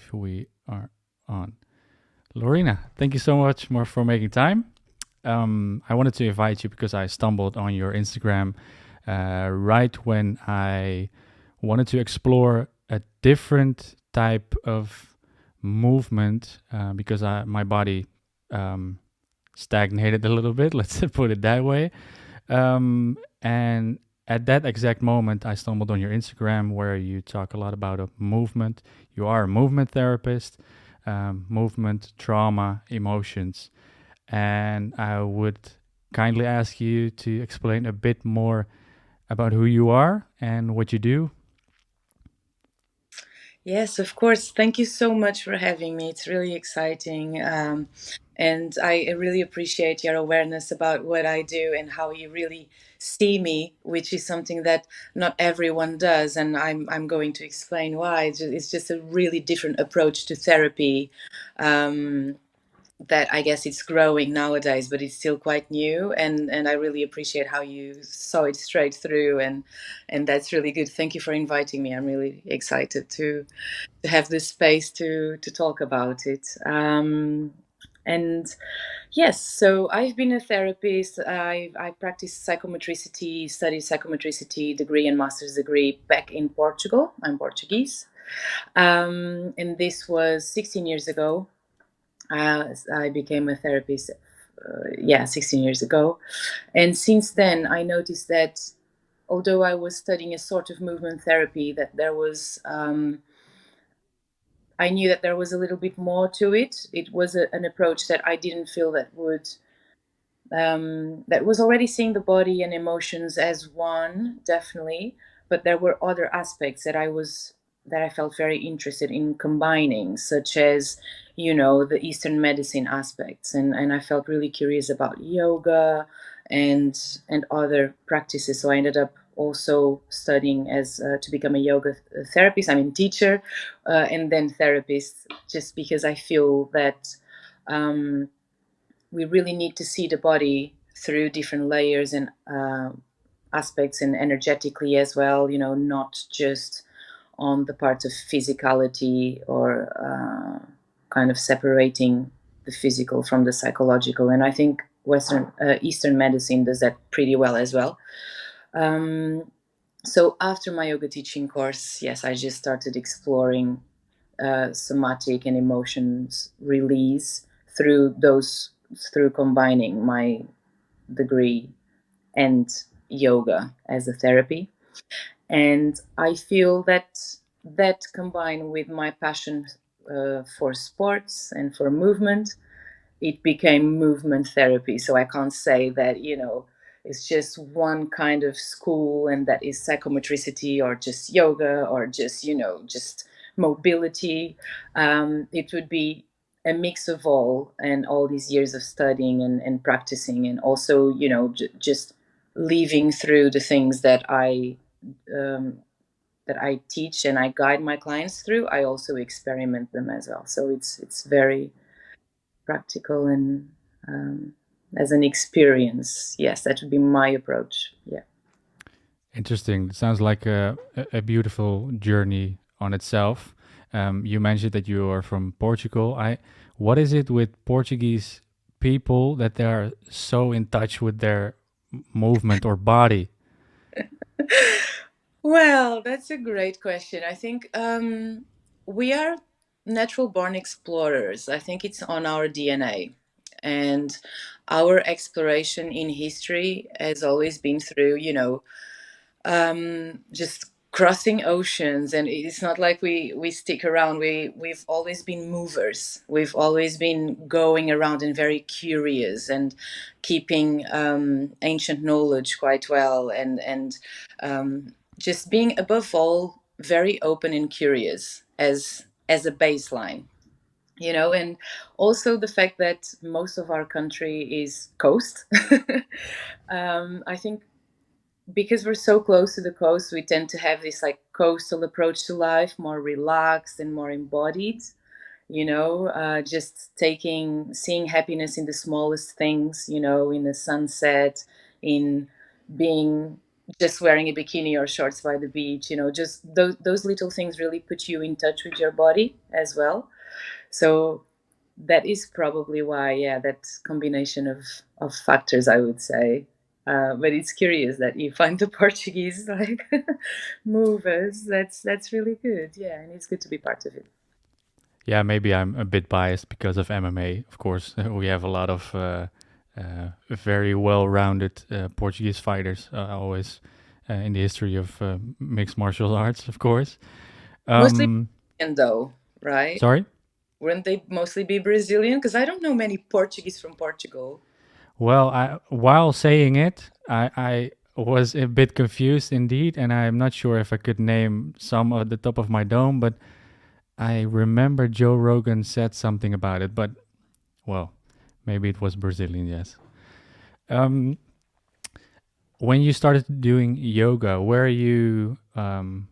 if we are on. Lorina, thank you so much more for making time. I wanted to invite you because I stumbled on your Instagram right when I wanted to explore a different type of movement because my body um, stagnated a little bit, let's put it that way. And at that exact moment, I stumbled on your Instagram where you talk a lot about a movement. You are a movement therapist, movement, trauma, emotions. And I would kindly ask you to explain a bit more about who you are and what you do. Yes, of course. Thank you so much for having me. It's really exciting. And I really appreciate your awareness about what I do and how you really see me, which is something that not everyone does. And I'm going to explain why. It's just a really different approach to therapy. Um, that I guess it's growing nowadays, but it's still quite new. And I really appreciate how you saw it straight through, and that's really good. Thank you for inviting me. I'm really excited to have this space to talk about it. And yes, so I've been a therapist. I practiced psychomotricity, studied psychomotricity degree and master's degree back in Portugal. I'm Portuguese. And this was 16 years ago. I became a therapist, 16 years ago. And since then, I noticed that although I was studying a sort of movement therapy, that there was, I knew that there was a little bit more to it. It was an approach that I didn't feel that was already seeing the body and emotions as one, definitely, but there were other aspects that I felt very interested in combining, such as, the Eastern medicine aspects, and I felt really curious about yoga and other practices. So I ended up also studying as to become a yoga therapist. I mean, teacher, and then therapist, just because I feel that. We really need to see the body through different layers and aspects, and energetically as well, not just on the part of physicality or kind of separating the physical from the psychological. And I think Eastern medicine does that pretty well as well. Um, so after my yoga teaching course, yes, I just started exploring somatic and emotions release through combining my degree and yoga as a therapy. And I feel that combined with my passion for sports and for movement, it became movement therapy. So I can't say that, it's just one kind of school and that is psychomotricity or just yoga or just mobility. It would be a mix of all, and all these years of studying and practicing, and also, just living through the things um, that I teach and I guide my clients through. I also experiment them as well. So it's very practical and as an experience. Yes, that would be my approach. Yeah. Interesting. It sounds like a beautiful journey on itself. You mentioned that you are from Portugal. What is it with Portuguese people that they are so in touch with their movement or body? Well, that's a great question. I think we are natural born explorers. I think it's on our DNA. And our exploration in history has always been through, just crossing oceans. And it's not like we stick around. We've always been movers. We've always been going around and very curious and keeping ancient knowledge quite well, and just being above all very open and curious as a baseline. And also the fact that most of our country is coast. I think because we're so close to the coast, we tend to have this like coastal approach to life, more relaxed and more embodied. Just seeing happiness in the smallest things. In the sunset, in being, just wearing a bikini or shorts by the beach, just those little things really put you in touch with your body as well. So that is probably why, yeah, that combination of factors, I would say. But it's curious that you find the Portuguese like movers. That's really good. Yeah, and it's good to be part of it. Yeah, maybe I'm a bit biased because of MMA. Of course, we have a lot of very well-rounded Portuguese fighters, always in the history of mixed martial arts, of course. Mostly Um, Brazilian, though, right? Sorry. Wouldn't they mostly be Brazilian? Because I don't know many Portuguese from Portugal. Well, while saying it, I was a bit confused indeed, and I'm not sure if I could name some at the top of my dome, but I remember Joe Rogan said something about it, but well, maybe it was Brazilian, yes. Um, when you started doing yoga, where you, um,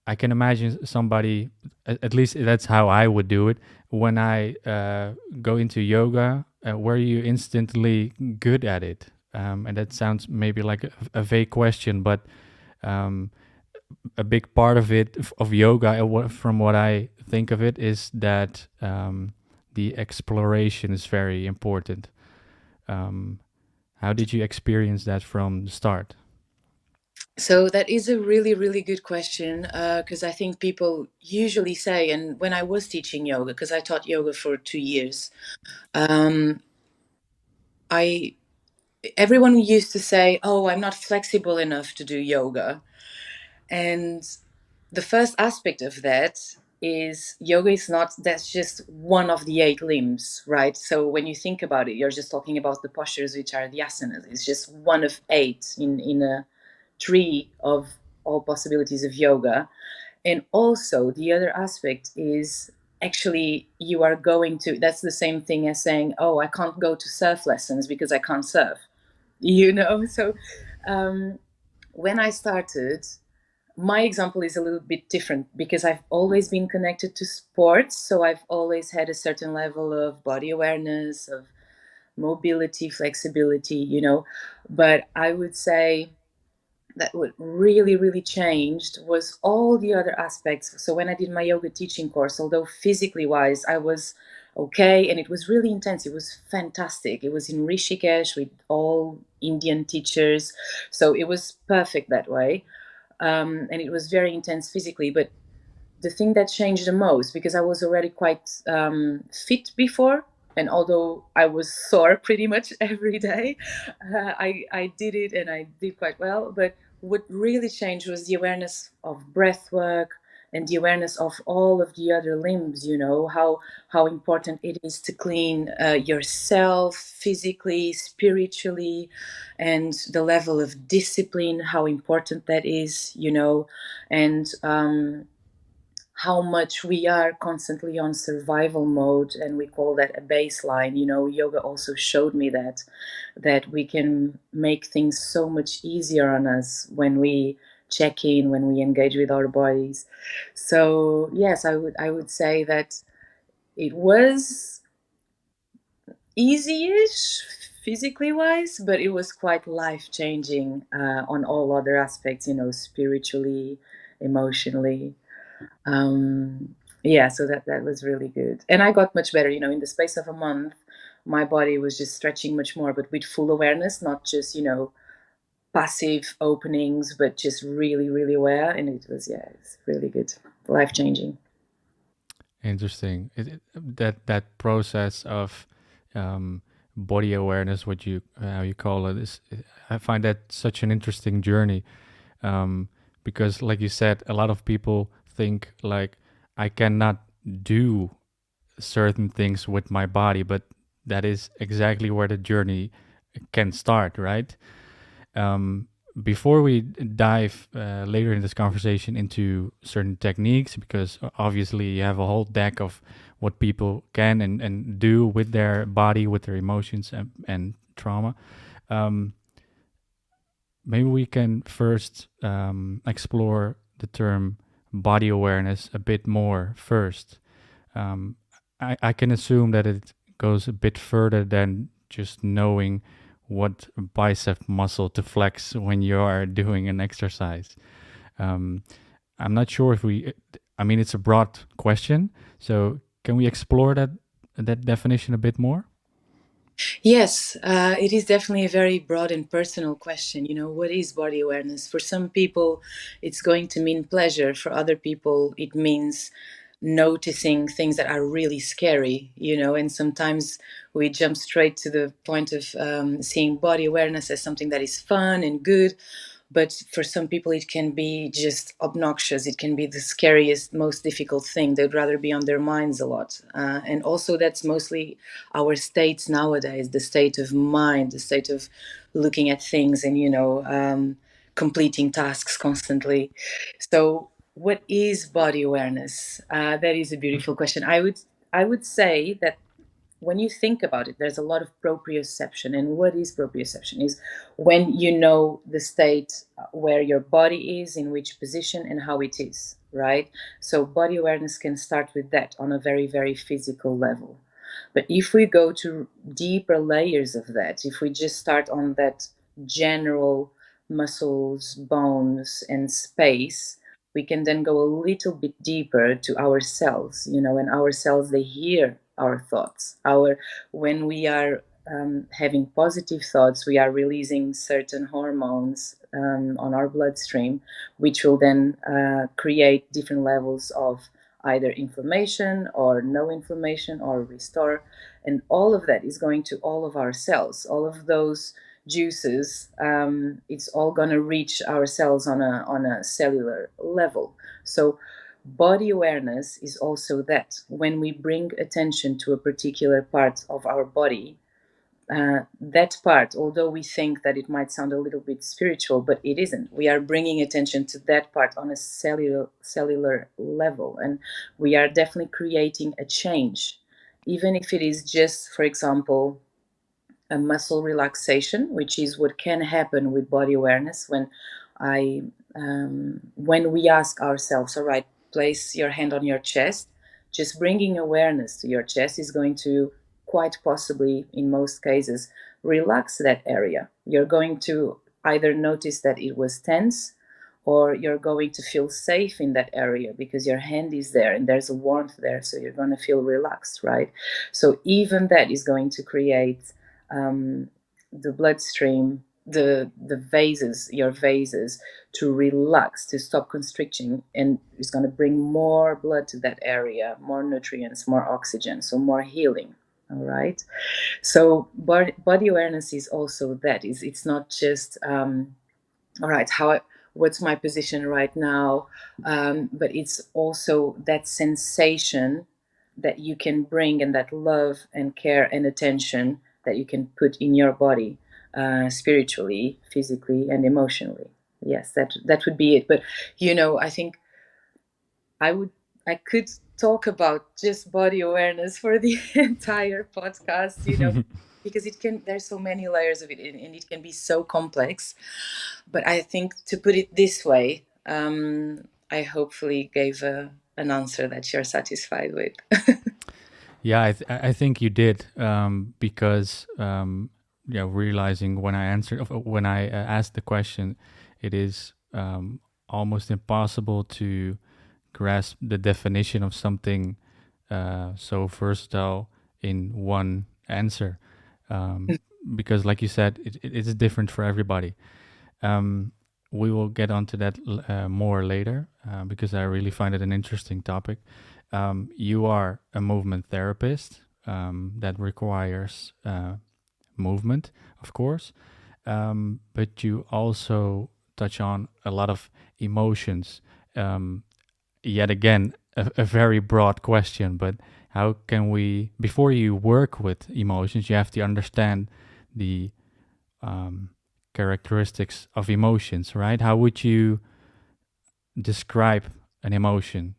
I can imagine somebody, at least that's how I would do it. When I go into yoga, were you instantly good at it? And that sounds maybe like a vague question, but um, a big part of it, of yoga, from what I think of it, is that the exploration is very important. Um, how did you experience that from the start? So that is a really, really good question, because I think people usually say, and when I was teaching yoga, because I taught yoga for 2 years, um, I everyone used to say, "Oh, I'm not flexible enough to do yoga," and the first aspect of that is yoga is not, that's just one of the 8 limbs, right? So when you think about it, you're just talking about the postures, which are the asanas. It's just one of 8 in a tree of all possibilities of yoga. And also the other aspect is, actually, you are going to, that's the same thing as saying, "Oh, I can't go to surf lessons because I can't surf," so um, when I started, my example is a little bit different because I've always been connected to sports. So I've always had a certain level of body awareness, of mobility, flexibility, But I would say that what really, really changed was all the other aspects. So when I did my yoga teaching course, although physically wise, I was okay, and it was really intense. It was fantastic. It was in Rishikesh with all Indian teachers. So it was perfect that way. And it was very intense physically. But the thing that changed the most, because I was already quite fit before, and although I was sore pretty much every day, I did it and I did quite well. But what really changed was the awareness of breath work and the awareness of all of the other limbs. How important it is to clean yourself physically, spiritually, and the level of discipline, how important that is. And how much we are constantly on survival mode, and we call that a baseline. Yoga also showed me that we can make things so much easier on us when we check in, when we engage with our bodies. So yes, I would say that it was easy-ish physically wise, but it was quite life-changing on all other aspects, spiritually, emotionally. um, yeah, so that was really good, and I got much better. In the space of a month, my body was just stretching much more, but with full awareness, not just passive openings, but just really, really aware. And it was, yeah, it's really good, life changing. Interesting. That process of um, body awareness, what you how you call it, is, I find that such an interesting journey, um, because, like you said, a lot of people think like I cannot do certain things with my body, but that is exactly where the journey can start, right? Um, Before we dive later in this conversation into certain techniques, because obviously you have a whole deck of what people can and do with their body, with their emotions and trauma, um, maybe we can first explore the term body awareness a bit more first. I can assume that it goes a bit further than just knowing what bicep muscle to flex when you are doing an exercise. Um, I'm not sure if we. I mean, it's a broad question, so can we explore that definition a bit more? Yes, it is definitely a very broad and personal question. You know, what is body awareness? For some people, it's going to mean pleasure. For other people, it means noticing things that are really scary, you know, and sometimes we jump straight to the point of seeing body awareness as something that is fun and good. But for some people, it can be just obnoxious. It can be the scariest, most difficult thing. They'd rather be on their minds a lot. And also, that's mostly our states nowadays, the state of mind, the state of looking at things and, completing tasks constantly. So, what is body awareness? That is a beautiful question. I would say that when you think about it, there's a lot of proprioception. And what is proprioception? Is when you know the state where your body is, in which position, and how it is, right? So, body awareness can start with that on a very, very physical level. But if we go to deeper layers of that, if we just start on that general muscles, bones, and space, we can then go a little bit deeper to ourselves, and our cells, they hear our thoughts. When we are having positive thoughts, we are releasing certain hormones on our bloodstream, which will then create different levels of either inflammation or no inflammation or restore. And all of that is going to all of our cells, all of those juices. It's all going to reach our cells on a cellular level. So body awareness is also that when we bring attention to a particular part of our body, that part, although we think that it might sound a little bit spiritual, but it isn't. We are bringing attention to that part on a cellular level, and we are definitely creating a change, even if it is just, for example, a muscle relaxation, which is what can happen with body awareness I when we ask ourselves, all right, place your hand on your chest. Just bringing awareness to your chest is going to quite possibly, in most cases, relax that area. You're going to either notice that it was tense, or you're going to feel safe in that area because your hand is there and there's a warmth there, so you're going to feel relaxed, right? So even that is going to create the bloodstream, the vases, your vases, to relax, to stop constricting, and it's going to bring more blood to that area, more nutrients, more oxygen, so more healing. All right. So body awareness is also that. It's not just all right, what's my position right now, but it's also that sensation that you can bring, and that love and care and attention that you can put in your body, spiritually, physically, and emotionally. Yes, that would be it. But I think I would I could talk about just body awareness for the entire podcast, because there's so many layers of it, and it can be so complex. But I think, to put it this way, I hopefully gave an answer that you're satisfied with. Yeah, I think you did, because realizing when I asked the question, it is almost impossible to grasp the definition of something so versatile in one answer, because, like you said, it is different for everybody. Um, we will get onto that more later, because I really find it an interesting topic. You are a movement therapist, that requires movement, of course, but you also touch on a lot of emotions. Yet again, a very broad question, but how can we, before you work with emotions, you have to understand the um, characteristics of emotions, right? How would you describe an emotion?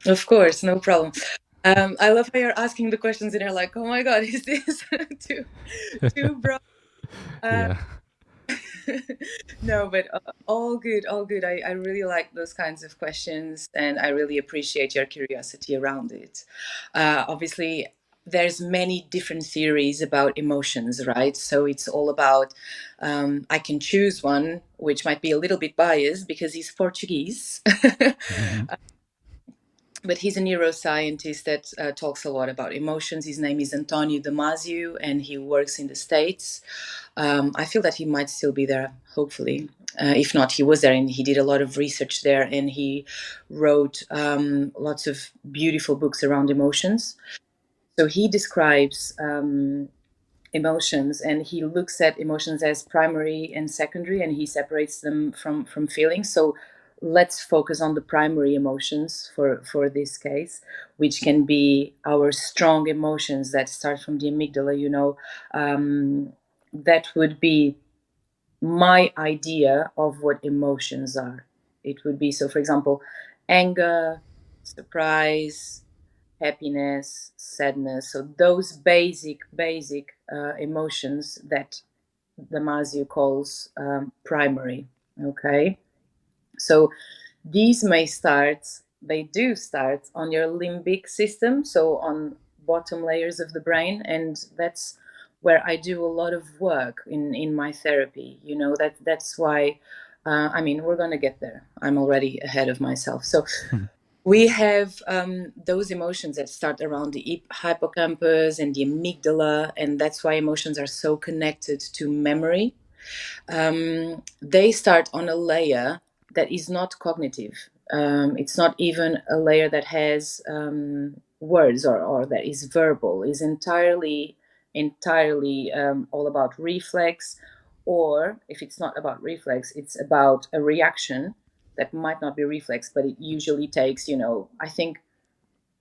Of course, no problem. I love how you're asking the questions and you're like, oh my God, is this too broad? Uh, Yeah. no, but all good, all good. I really like those kinds of questions, and I really appreciate your curiosity around it. Obviously, there's many different theories about emotions, right? So it's all about, I can choose one, which might be a little bit biased because he's Portuguese. Mhm. But he's a neuroscientist that talks a lot about emotions. His name is Antonio Damasio, and he works in the States. I feel that he might still be there, hopefully. If not, he was there and he did a lot of research there, and he wrote lots of beautiful books around emotions. So he describes emotions, and he looks at emotions as primary and secondary, and he separates them from feelings. So let's focus on the primary emotions for this case, which can be our strong emotions that start from the amygdala. That would be my idea of what emotions are. It would be, so for example, anger, surprise, happiness, sadness. So those basic emotions that Damasio calls primary. Okay, so these they do start on your limbic system, so on bottom layers of the brain, and that's where I do a lot of work in my therapy. That's why. I mean, we're gonna get there. I'm already ahead of myself. So we have those emotions that start around the hippocampus and the amygdala, and that's why emotions are so connected to memory. They start on a layer that is not cognitive. It's not even a layer that has words, or that is verbal. Is entirely all about reflex, or if it's not about reflex, it's about a reaction that might not be reflex, but it usually takes, I think,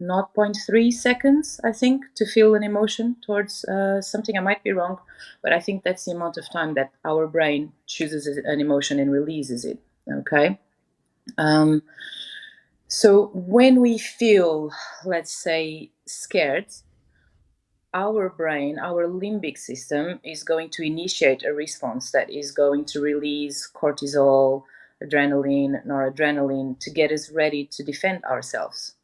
0.3 seconds, I think, to feel an emotion towards something. I might be wrong, but I think that's the amount of time that our brain chooses an emotion and releases it. Okay. Um, so when we feel, let's say, scared, our brain, our limbic system, is going to initiate a response that is going to release cortisol, adrenaline, noradrenaline to get us ready to defend ourselves.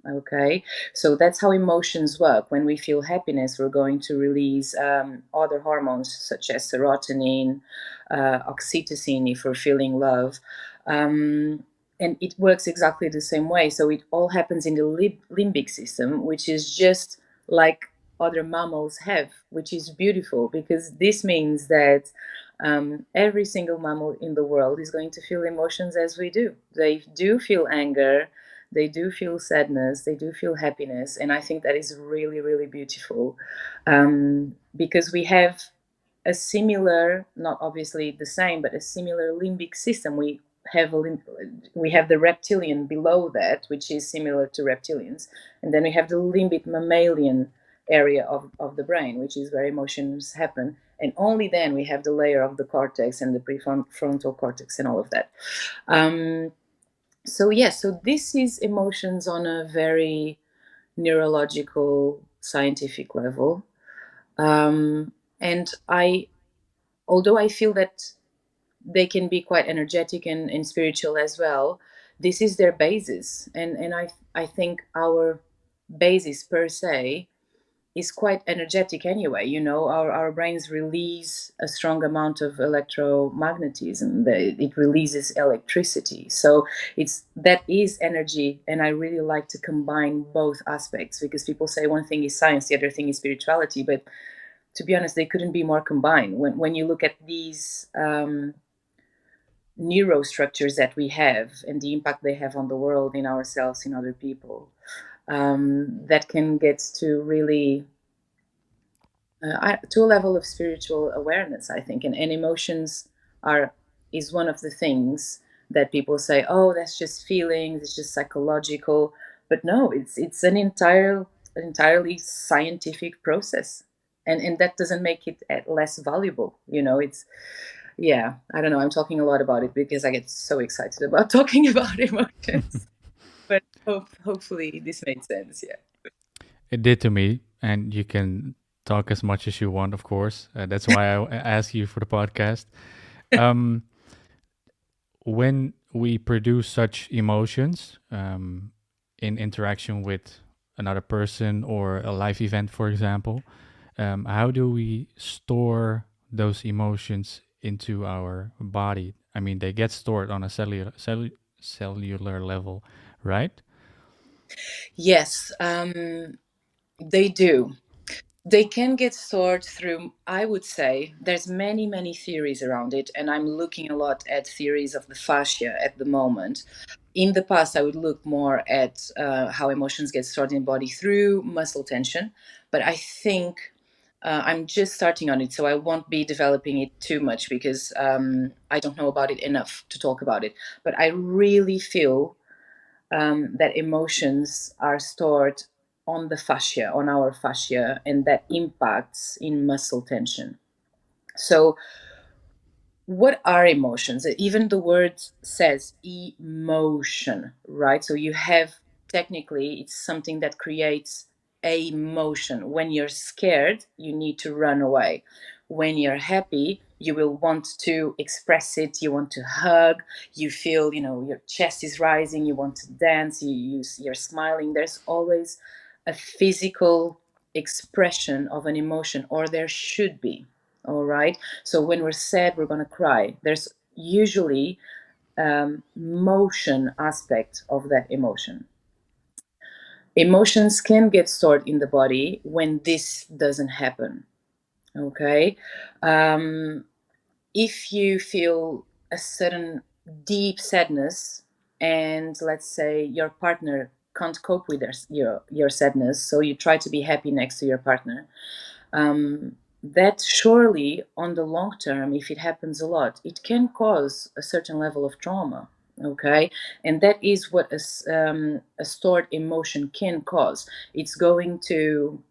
Okay, so that's how emotions work. When we feel happiness, we're going to release other hormones such as serotonin, oxytocin if we're feeling love. And it works exactly the same way. So it all happens in the limbic system, which is just like other mammals have, which is beautiful because this means that every single mammal in the world is going to feel emotions as we do. They do feel anger, they do feel sadness, they do feel happiness, and I think that is really, really beautiful because we have a similar, not obviously the same, but a similar limbic system. Have we have the reptilian below that, which is similar to reptilians, and then we have the limbic mammalian area of the brain, which is where emotions happen. And only then we have the layer of the cortex and the prefrontal cortex and all of that. So yeah, so this is emotions on a very neurological, scientific level. And although I feel that they can be quite energetic and spiritual as well, this is their basis. And I think our basis per se is quite energetic anyway. Our brains release a strong amount of electromagnetism. It releases electricity, so that is energy. And I really like to combine both aspects because people say one thing is science, the other thing is spirituality, but to be honest, they couldn't be more combined. When you look at these neurostructures that we have and the impact they have on the world, in ourselves, in other people, that can get to really to a level of spiritual awareness, I think. And emotions are is one of the things that people say, oh, that's just feelings, it's just psychological. But no, it's an entirely scientific process, and that doesn't make it less valuable. It's yeah, I don't know. I'm talking a lot about it because I get so excited about talking about emotions. But hopefully this made sense. Yeah. It did to me, and you can talk as much as you want, of course. That's why I asked you for the podcast. Um, when we produce such emotions in interaction with another person or a life event, for example, how do we store those emotions into our body? I mean, they get stored on a cellular level, right? Yes, they do. They can get stored through, I would say, there's many theories around it, and I'm looking a lot at theories of the fascia at the moment. In the past, I would look more at how emotions get stored in body through muscle tension, but I think I'm just starting on it, so I won't be developing it too much because I don't know about it enough to talk about it. But I really feel that emotions are stored on the fascia, on our fascia, and that impacts in muscle tension. So, what are emotions? Even the word says emotion, right? So you have, technically, it's something that creates a motion. When you're scared, you need to run away. When you're happy, you will want to express it. You want to hug. You feel, your chest is rising. You want to dance. You're smiling. There's always a physical expression of an emotion, or there should be. All right. So when we're sad, we're going to cry. There's usually motion aspect of that emotion. Emotions can get stored in the body when this doesn't happen. Okay. Um, if you feel a certain deep sadness, and let's say your partner can't cope with your sadness, so you try to be happy next to your partner, that surely on the long term, if it happens a lot, it can cause a certain level of trauma. Okay. And that is what a stored emotion can cause. It's going to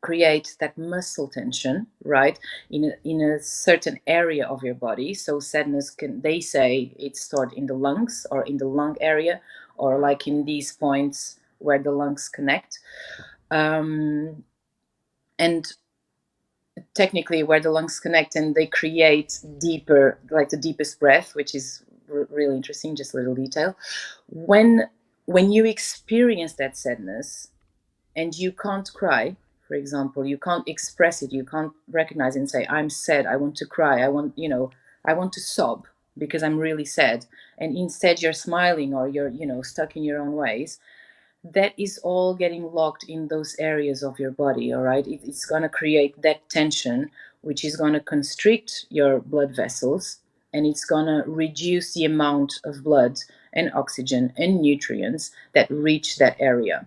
create that muscle tension, right, in a certain area of your body. So sadness, can they say it's stored in the lungs or in the lung area, or like in these points where the lungs connect, and technically where the lungs connect, and they create deeper, like the deepest breath, which is really interesting. Just a little detail. When you experience that sadness and you can't cry, for example, you can't express it, you can't recognize and say, I'm sad, I want to cry, I want to sob because I'm really sad, and instead you're smiling, or you're, stuck in your own ways, that is all getting locked in those areas of your body. All right, it's going to create that tension, which is going to constrict your blood vessels, and it's going to reduce the amount of blood and oxygen and nutrients that reach that area.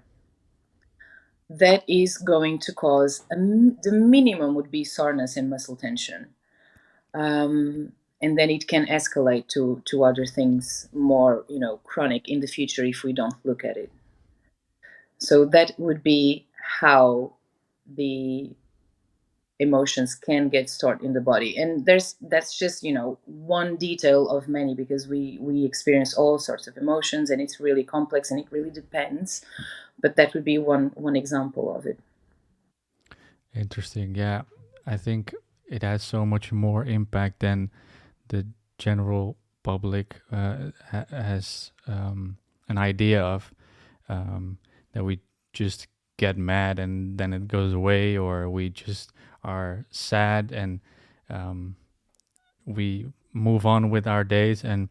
That is going to cause the minimum would be soreness and muscle tension, and then it can escalate to other things more, chronic in the future if we don't look at it. So that would be how the emotions can get stored in the body. And that's just, one detail of many, because we experience all sorts of emotions, and it's really complex and it really depends. But that would be one example of it. Interesting. Yeah, I think it has so much more impact than the general public has an idea of. That we just get mad and then it goes away, or we just are sad and um, we move on with our days. And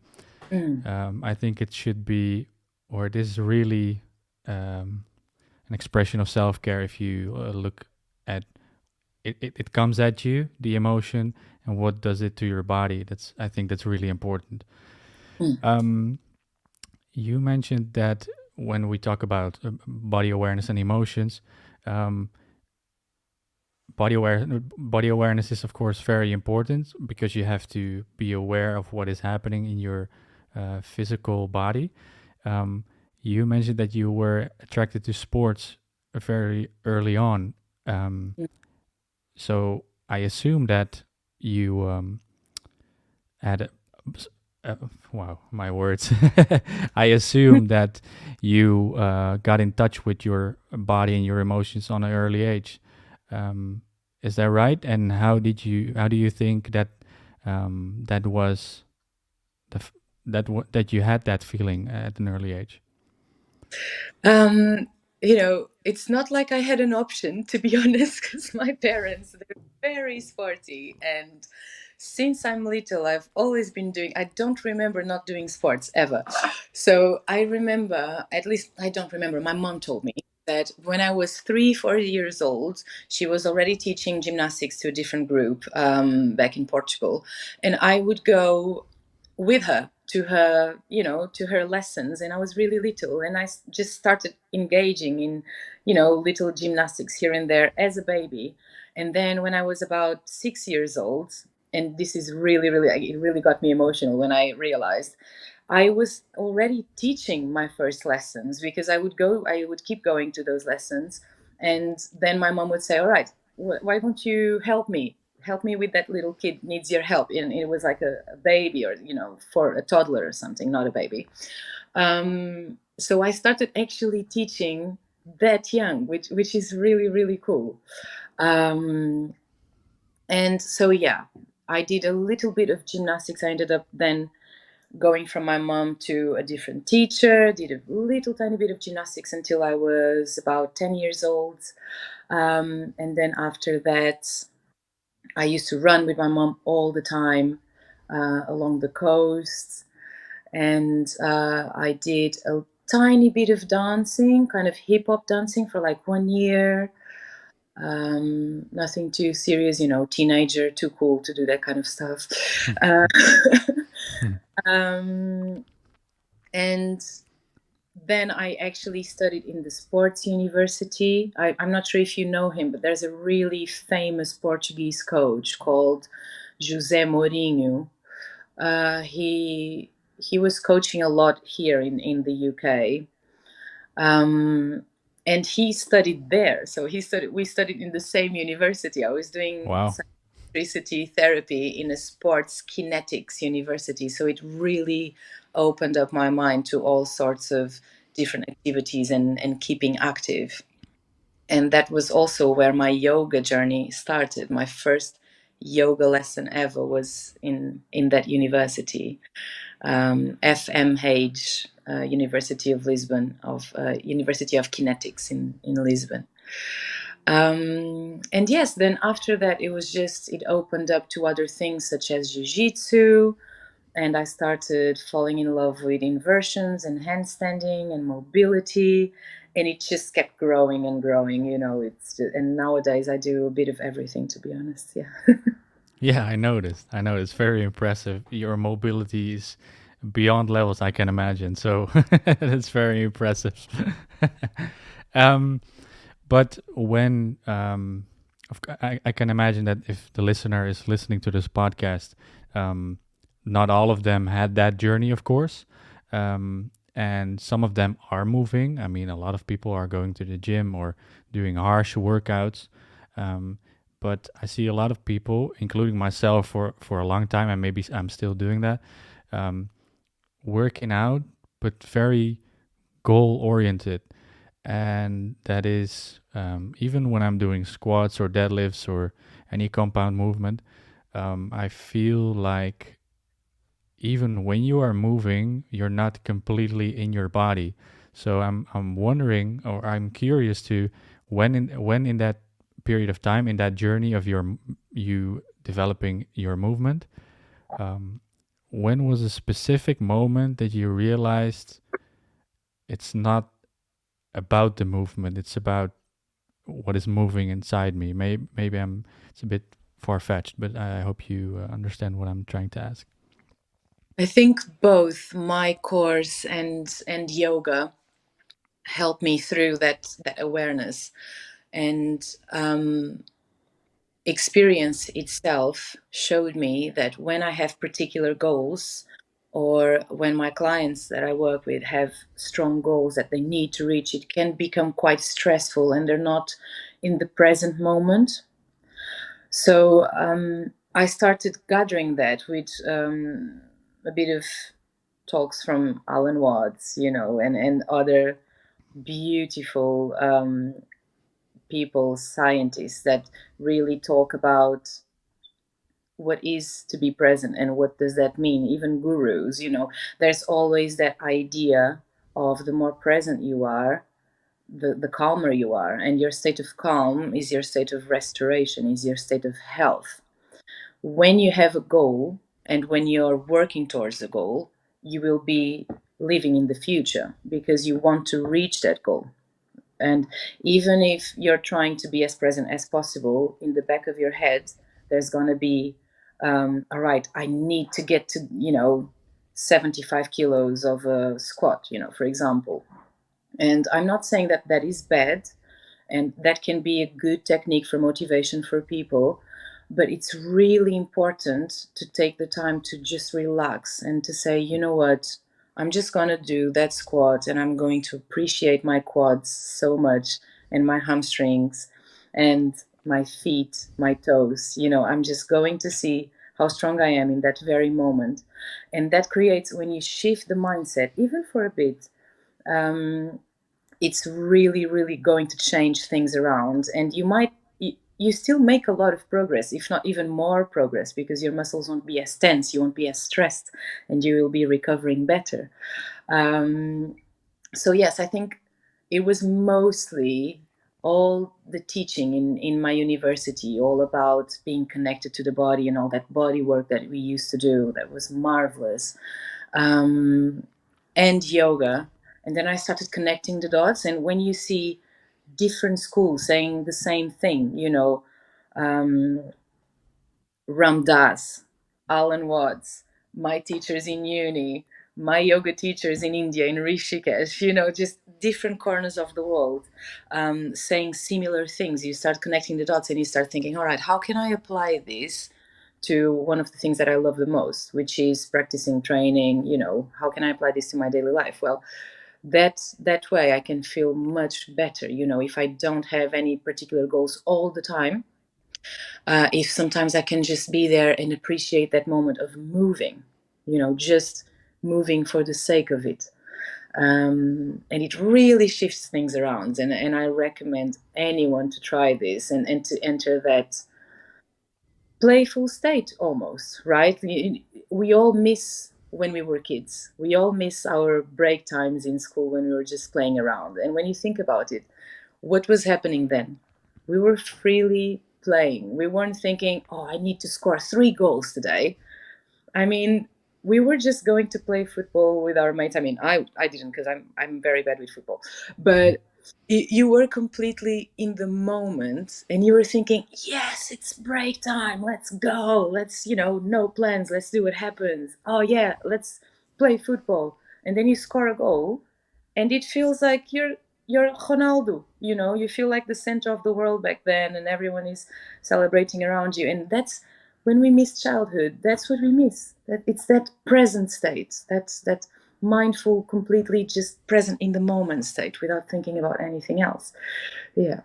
Mm. I think it should be, or it is really an expression of self care if you look at it, it comes at you, the emotion, and what does it to your body. That's, I think that's really important. Mm. Um, you mentioned that when we talk about body awareness and emotions, um, body awareness is of course very important because you have to be aware of what is happening in your physical body. Um, you mentioned that you were attracted to sports very early on. Um, so I assume that you had uh, wow, my words. I assume that you got in touch with your body and your emotions on an early age. Um, is that right? And how did you? How do you think that that was the that you had that feeling at an early age? Um, it's not like I had an option, to be honest, because my parents, they're very sporty. And since I'm little, I've always been doing, I don't remember not doing sports ever. So I remember, at least I don't remember, my mom told me that when I was 3, 4 years old, she was already teaching gymnastics to a different group back in Portugal. And I would go with her to her lessons, and I was really little, and I just started engaging in little gymnastics here and there as a baby. And then when I was about 6 years old, and this is really, really, it really got me emotional when I realized I was already teaching my first lessons, because I would keep going to those lessons. And then my mom would say, all right, why don't you help me with that little kid needs your help. And it was like a baby, or for a toddler or something, not a baby. So I started actually teaching that young, which is really, really cool. And so, yeah, I did a little bit of gymnastics. I ended up then going from my mom to a different teacher, did a little tiny bit of gymnastics until I was about 10 years old. And then after that, I used to run with my mom all the time along the coast. And I did a tiny bit of dancing, kind of hip hop dancing, for like 1 year. Nothing too serious, teenager, too cool to do that kind of stuff. Uh, um, and then I actually studied in the sports university. I'm not sure if you know him, but there's a really famous Portuguese coach called José Mourinho. He was coaching a lot here in the UK, and he studied there. So we studied in the same university. I was doing Wow. psychomotricity therapy in a sports kinetics university. So it really opened up my mind to all sorts of different activities and keeping active. And that was also where my yoga journey started. My first yoga lesson ever was in that university, FMH, University of Lisbon, of University of Kinetics in Lisbon. And yes, then after that, it opened up to other things such as jiu-jitsu, and I started falling in love with inversions and handstanding and mobility, and it just kept growing and growing. And nowadays I do a bit of everything, to be honest. Yeah. Yeah, I noticed. I know it's very impressive. Your mobility is beyond levels I can imagine. So that's very impressive. um, but when I can imagine that if the listener is listening to this podcast, um, not all of them had that journey, of course. And some of them are moving. I mean, a lot of people are going to the gym or doing harsh workouts. Um, but I see a lot of people, including myself for a long time, and maybe I'm still doing that, um, working out, but very goal oriented. And that is even when I'm doing squats or deadlifts or any compound movement, I feel like even when you are moving, you're not completely in your body. So I'm wondering, or I'm curious to, when in that period of time, in that journey of you developing your movement, um, when was a specific moment that you realized it's not about the movement, it's about what is moving inside me? Maybe it's a bit far fetched, but I hope you understand what I'm trying to ask. I think both my course and yoga helped me through that awareness, and experience itself showed me that when I have particular goals, or when my clients that I work with have strong goals that they need to reach, it can become quite stressful, and they're not in the present moment. So I started gathering that with a bit of talks from Alan Watts, and other beautiful people, scientists that really talk about what is to be present and what does that mean. Even gurus, there's always that idea of the more present you are, the calmer you are. And your state of calm is your state of restoration, is your state of health. When you have a goal and when you're working towards the goal, you will be living in the future because you want to reach that goal. And even if you're trying to be as present as possible, in the back of your head, there's going to be, all right, I need to get to, 75 kilos of a squat, for example. And I'm not saying that that is bad, and that can be a good technique for motivation for people, but it's really important to take the time to just relax and to say, you know what, I'm just going to do that squat and I'm going to appreciate my quads so much, and my hamstrings and my feet, my toes. I'm just going to see how strong I am in that very moment. And that creates, when you shift the mindset even for a bit, um, it's really, really going to change things around. And you still make a lot of progress, if not even more progress, because your muscles won't be as tense, you won't be as stressed, and you will be recovering better. um, so yes, I think it was mostly all the teaching in my university, all about being connected to the body and all that body work that we used to do. That was marvelous. um, and yoga. And then I started connecting the dots. And when you see different schools saying the same thing, um, Ram Dass, Alan Watts, my teachers in uni, my yoga teachers in India, in Rishikesh, just different corners of the world, saying similar things. You start connecting the dots and you start thinking, all right, how can I apply this to one of the things that I love the most, which is practicing training? How can I apply this to my daily life? Well, that way I can feel much better. If I don't have any particular goals all the time, if sometimes I can just be there and appreciate that moment of moving, just moving for the sake of it. And it really shifts things around. And I recommend anyone to try this, and to enter that playful state almost, right? We all miss when we were kids. We all miss our break times in school when we were just playing around. And when you think about it, what was happening then? We were freely playing. We weren't thinking, oh, I need to score 3 goals today. I mean, we were just going to play football with our mates. I mean, I didn't, because I'm very bad with football. But you were completely in the moment, and you were thinking, yes, it's break time. Let's go. Let's, no plans. Let's do what happens. Oh yeah, let's play football. And then you score a goal, and it feels like you're Ronaldo. You feel like the center of the world back then, and everyone is celebrating around you. And that's when we miss childhood. That's what we miss. That it's that present state. That's that mindful, completely just present in the moment state without thinking about anything else. Yeah.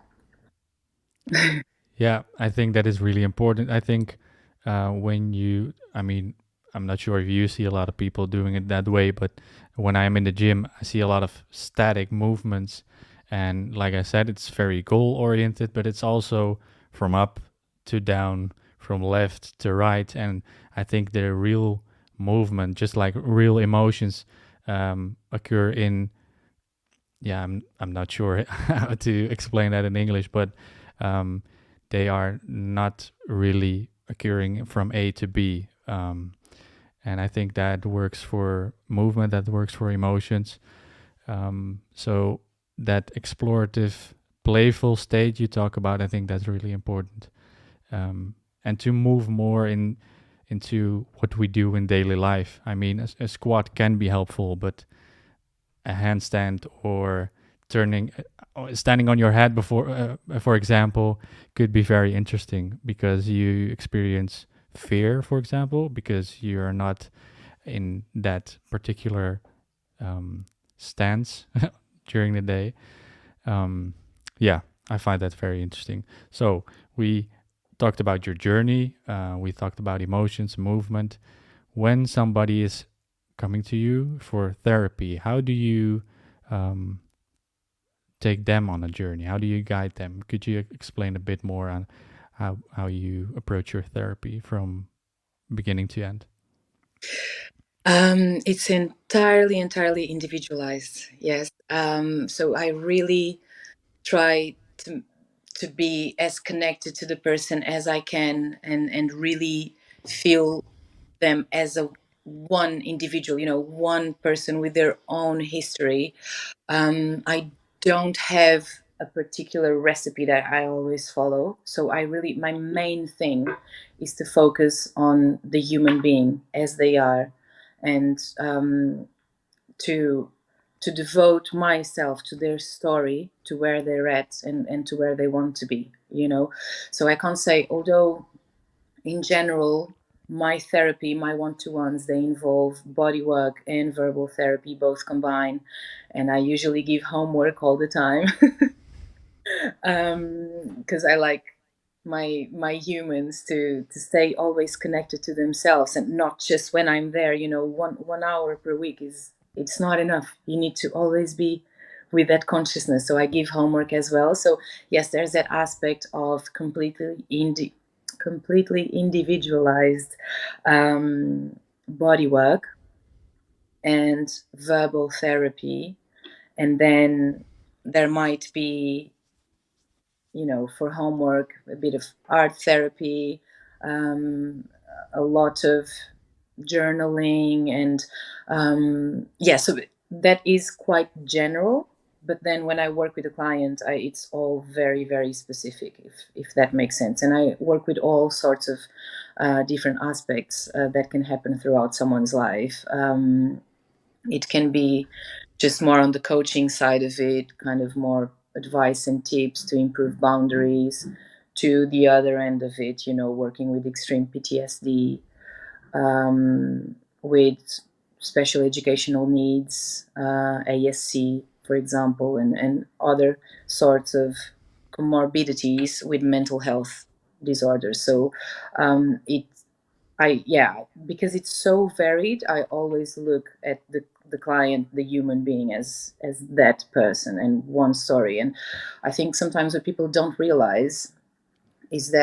Yeah, I think that is really important. I think when you, I mean, I'm not sure if you see a lot of people doing it that way, but when I'm in the gym, I see a lot of static movements. And like I said, it's very goal oriented, but it's also from up to down, from left to right. And I think the real movement, just like real emotions, occur in, yeah, I'm not sure how to explain that in English, but um, they are not really occurring from A to B. And I think that works for movement, that works for emotions. So that explorative, playful state you talk about, I think that's really important. And to move more into what we do in daily life. I mean, a squat can be helpful, but a handstand or standing on your head before, for example, could be very interesting because you experience fear, for example, because you're not in that particular stance during the day. um, yeah, I find that very interesting. So we talked about your journey, we talked about emotions, movement. When somebody is coming to you for therapy, how do you um, take them on a journey? How do you guide them? Could you explain a bit more on how you approach your therapy from beginning to end? It's entirely individualized. Yes. So I really try to be as connected to the person as I can, and really feel them as a one individual, one person with their own history. I don't have a particular recipe that I always follow. So my main thing is to focus on the human being as they are, and to devote myself to their story, to where they're at, and to where they want to be. So I can't say, although in general, my therapy, my one-to-ones, they involve body work and verbal therapy both combined, and I usually give homework all the time. Because I like my humans to stay always connected to themselves, and not just when I'm there. 1 hour per week is it's not enough. You need to always be with that consciousness. So I give homework as well. So yes, there's that aspect of completely individualized body work and verbal therapy, and then there might be, for homework, a bit of art therapy, um, a lot of journaling, and yeah, so that is quite general. But then when I work with a client, it's all very, very specific, if that makes sense. And I work with all sorts of different aspects that can happen throughout someone's life. It can be just more on the coaching side of it, kind of more advice and tips to improve boundaries, to the other end of it, working with extreme PTSD, with special educational needs, ASC, for example, and other sorts of comorbidities with mental health disorders. So it yeah, because it's so varied, I always look at the client, the human being, as that person and one story. And I think sometimes what people don't realize is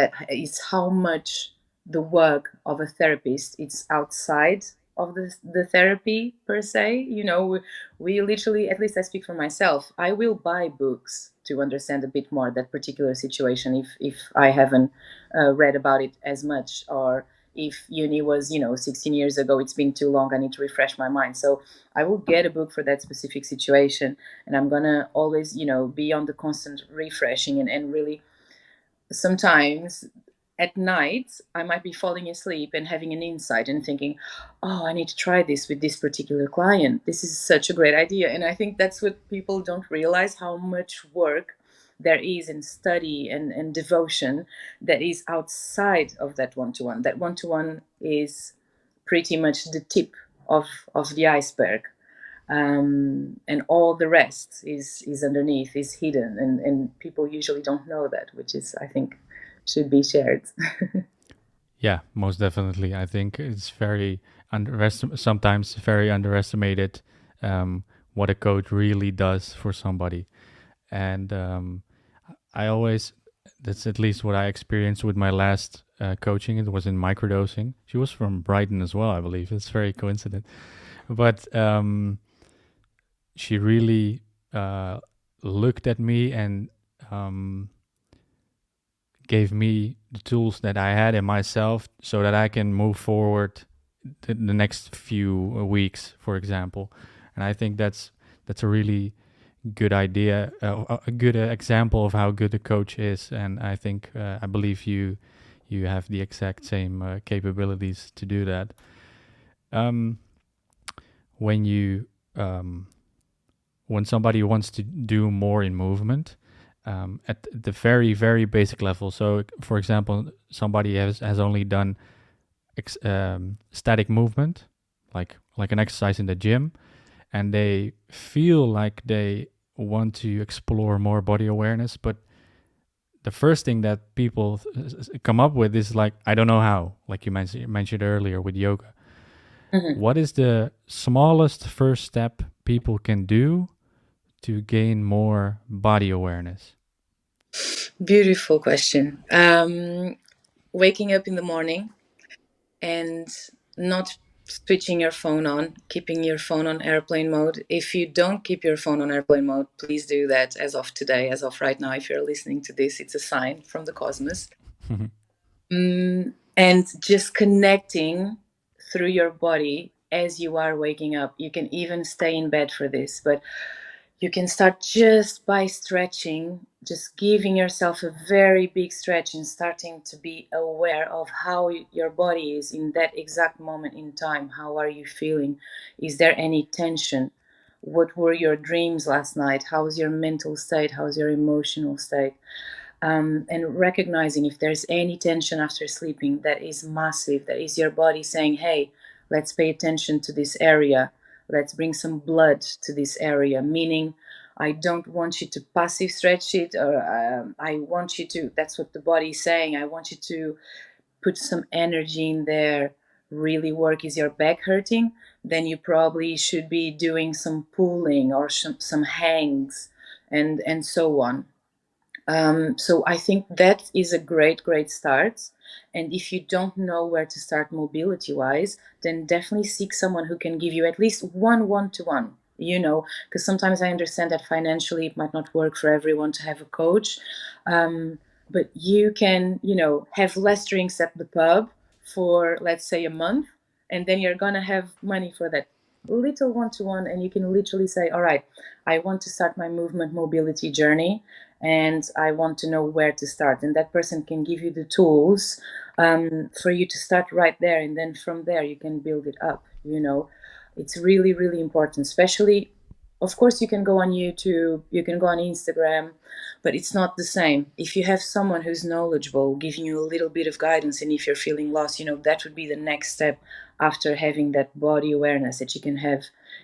how much the work of a therapist it's outside of the therapy per se. We literally, at least I speak for myself, I will buy books to understand a bit more that particular situation if I haven't read about it as much, or if uni was 16 years ago, it's been too long, I need to refresh my mind. So I will get a book for that specific situation, and I'm gonna always be on the constant refreshing, and really sometimes at night I might be falling asleep and having an insight and thinking, oh, I need to try this with this particular client, this is such a great idea. And I think that's what people don't realize, how much work there is in study and devotion that is outside of that one-to-one. That one-to-one is pretty much the tip of the iceberg, and all the rest is underneath, is hidden, and people usually don't know that, which is, I think, should be shared. Yeah, most definitely. I think it's sometimes very underestimated, what a coach really does for somebody. And I always, that's at least what I experienced with my last coaching. It was in microdosing. She was from Brighton as well, I believe. It's very coincident. But she really looked at me and um, gave me the tools that I had in myself so that I can move forward the next few weeks, for example. And I think that's a really good idea, a good example of how good a coach is. And I think I believe you have the exact same capabilities to do that. Um, when you when somebody wants to do more in movement, at the very, very basic level. So, for example, somebody has only done static movement, like an exercise in the gym, and they feel like they want to explore more body awareness, but the first thing that people come up with is like, I don't know how, like you mentioned earlier with yoga. Mhm. What is the smallest first step people can do to gain more body awareness? Beautiful question. Waking up in the morning and not switching your phone on, keeping your phone on airplane mode. If you don't keep your phone on airplane mode, please do that as of today, as of right now. If you're listening to this, it's a sign from the cosmos. And just connecting through your body as you are waking up. You can even stay in bed for this, but you can start just by stretching, just giving yourself a very big stretch and starting to be aware of how your body is in that exact moment in time. How are you feeling? Is there any tension? What were your dreams last night? How's your mental state? How's your emotional state? And recognizing if there's any tension after sleeping, that is massive. That is your body saying, hey, let's pay attention to this area. Let's bring some blood to this area. Meaning, I don't want you to passive stretch it, or I want you to, that's what the body is saying. I want you to put some energy in there, really work. Is your back hurting? Then you probably should be doing some pulling or some hangs and so on. So I think that is a great start. And if you don't know where to start mobility wise, then definitely seek someone who can give you at least one-to-one, because sometimes I understand that financially it might not work for everyone to have a coach. But you can, have less drinks at the pub for, let's say, a month, and then you're going to have money for that little one-to-one, and you can literally say, all right, I want to start my movement mobility journey, and I want to know where to start. And that person can give you the tools for you to start right there. And then from there, you can build it up. It's really, really important, especially, of course, you can go on YouTube, you can go on Instagram, but it's not the same. If you have someone who's knowledgeable, giving you a little bit of guidance, and if you're feeling lost, that would be the next step after having that body awareness that you can have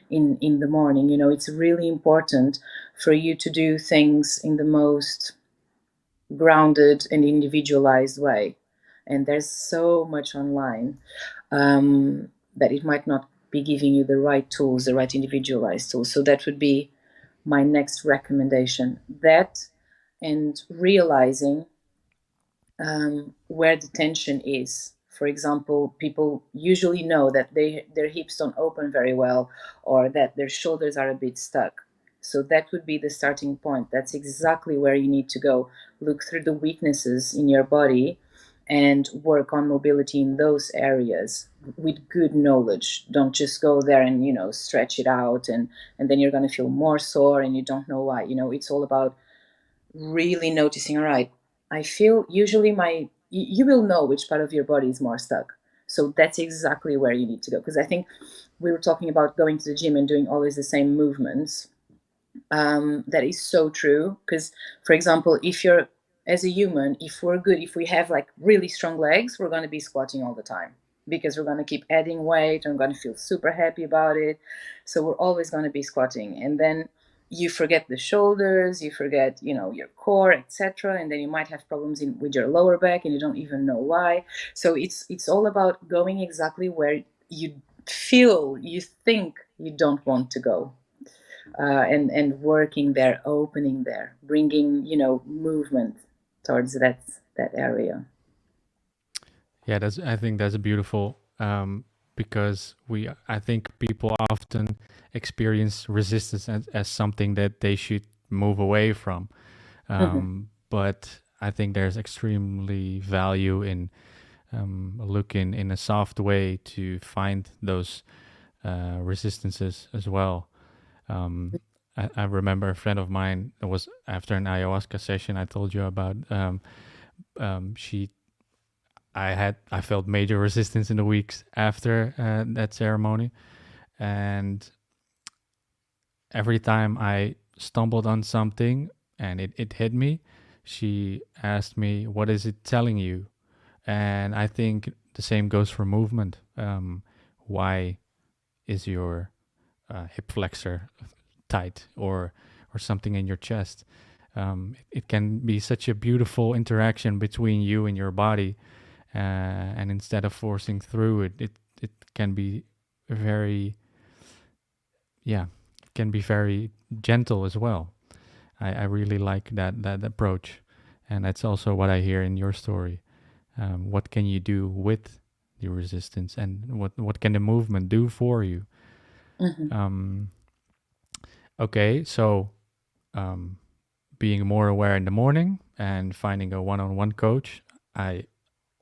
in the morning. It's really important for you to do things in the most grounded and individualized way. And there's so much online that it might not be giving you the right tools, the right individualized tools. So that would be my next recommendation. That, and realizing where the tension is. For example, people usually know that their hips don't open very well, or that their shoulders are a bit stuck. So that would be the starting point. That's exactly where you need to go. Look through the weaknesses in your body and work on mobility in those areas with good knowledge. Don't just go there and, stretch it out, and then you're going to feel more sore and you don't know why. It's all about really noticing, all right, I feel usually you will know which part of your body is more stuck. So that's exactly where you need to go. Because I think we were talking about going to the gym and doing always the same movements. That is so true. Because, for example, if you're, as a human, if we're good, if we have like really strong legs, we're going to be squatting all the time, because we're going to keep adding weight and we're going to feel super happy about it. So we're always going to be squatting. And then you forget the shoulders, you forget, your core, etc. And then you might have problems with your lower back and you don't even know why. So it's all about going exactly where you think you don't want to go. And working there, opening there, bringing movement towards that area. Yeah, I think that's beautiful, because I think people often experience resistance as something that they should move away from. Mm-hmm. But I think there's extremely value in looking in a soft way to find those resistances as well. I remember a friend of mine, it was after an ayahuasca session I told you about. She I felt major resistance in the weeks after that ceremony, and every time I stumbled on something and it hit me, she asked me, "What is it telling you?" And I think the same goes for movement. Why is your hip flexor tight, or something in your chest? It can be such a beautiful interaction between you and your body, and instead of forcing through it, it can be very, yeah, it can be very gentle as well. I really like that approach, and that's also what I hear in your story. What can you do with the resistance, and what can the movement do for you? Hmm. Um, okay, so being more aware in the morning and finding a one-on-one coach, I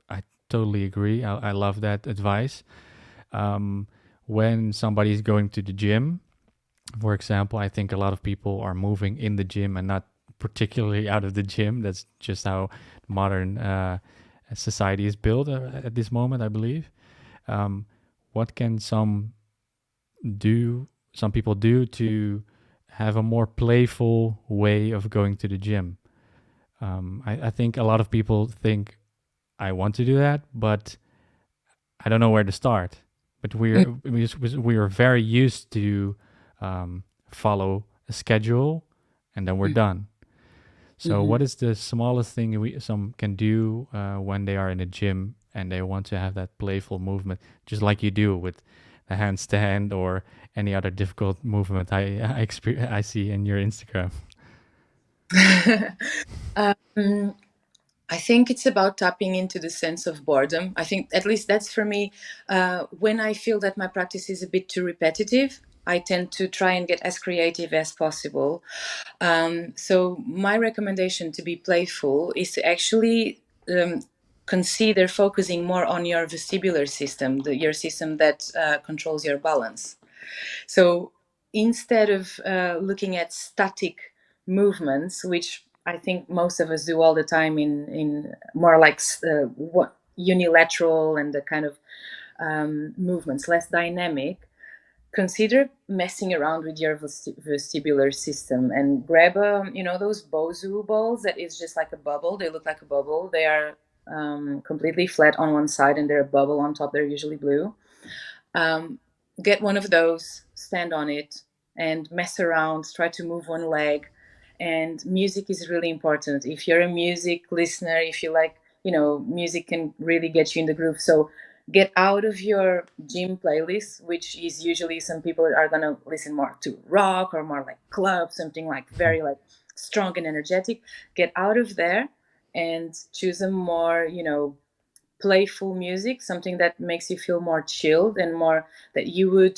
I totally agree. I love that advice. Um, when somebody's going to the gym, for example, I think a lot of people are moving in the gym and not particularly out of the gym. That's just how modern society is built at this moment, I believe. Um, what can do some people do to have a more playful way of going to the gym? I think a lot of people think I want to do that, but I don't know where to start. But we are very used to follow a schedule, and then we're done. So, Hmm. what is the smallest thing some can do when they are in a gym and they want to have that playful movement, just like you do with the handstand or any other difficult movement I see in your Instagram? um, I think it's about tapping into the sense of boredom. I think, at least that's for me. When I feel that my practice is a bit too repetitive, I tend to try and get as creative as possible. So, my recommendation to be playful is to actually consider focusing more on your vestibular system, your system that controls your balance. So instead of looking at static movements, which I think most of us do all the time in more like what unilateral and the kind of movements, less dynamic, consider messing around with your vestibular system and grab those bozu balls that is just like a bubble. They look like a bubble. They are completely flat on one side and they're a bubble on top. They're usually blue. um, get one of those, stand on it, and mess around, try to move one leg. And music is really important. If you're a music listener, if you like, music can really get you in the groove. So get out of your gym playlist, which is usually some people are going to listen more to rock or more like club, something like very like strong and energetic. Get out of there and choose a more, playful music, something that makes you feel more chilled and more that you would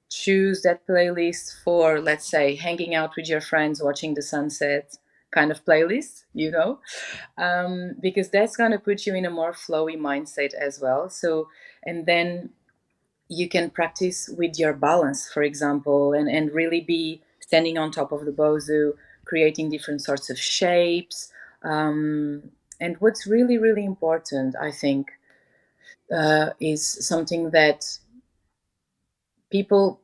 choose that playlist for, let's say, hanging out with your friends, watching the sunset kind of playlist, because that's going to put you in a more flowy mindset as well. So, and then you can practice with your balance, for example, and really be standing on top of the bozu, creating different sorts of shapes. And what's really, really important, I think, is something that people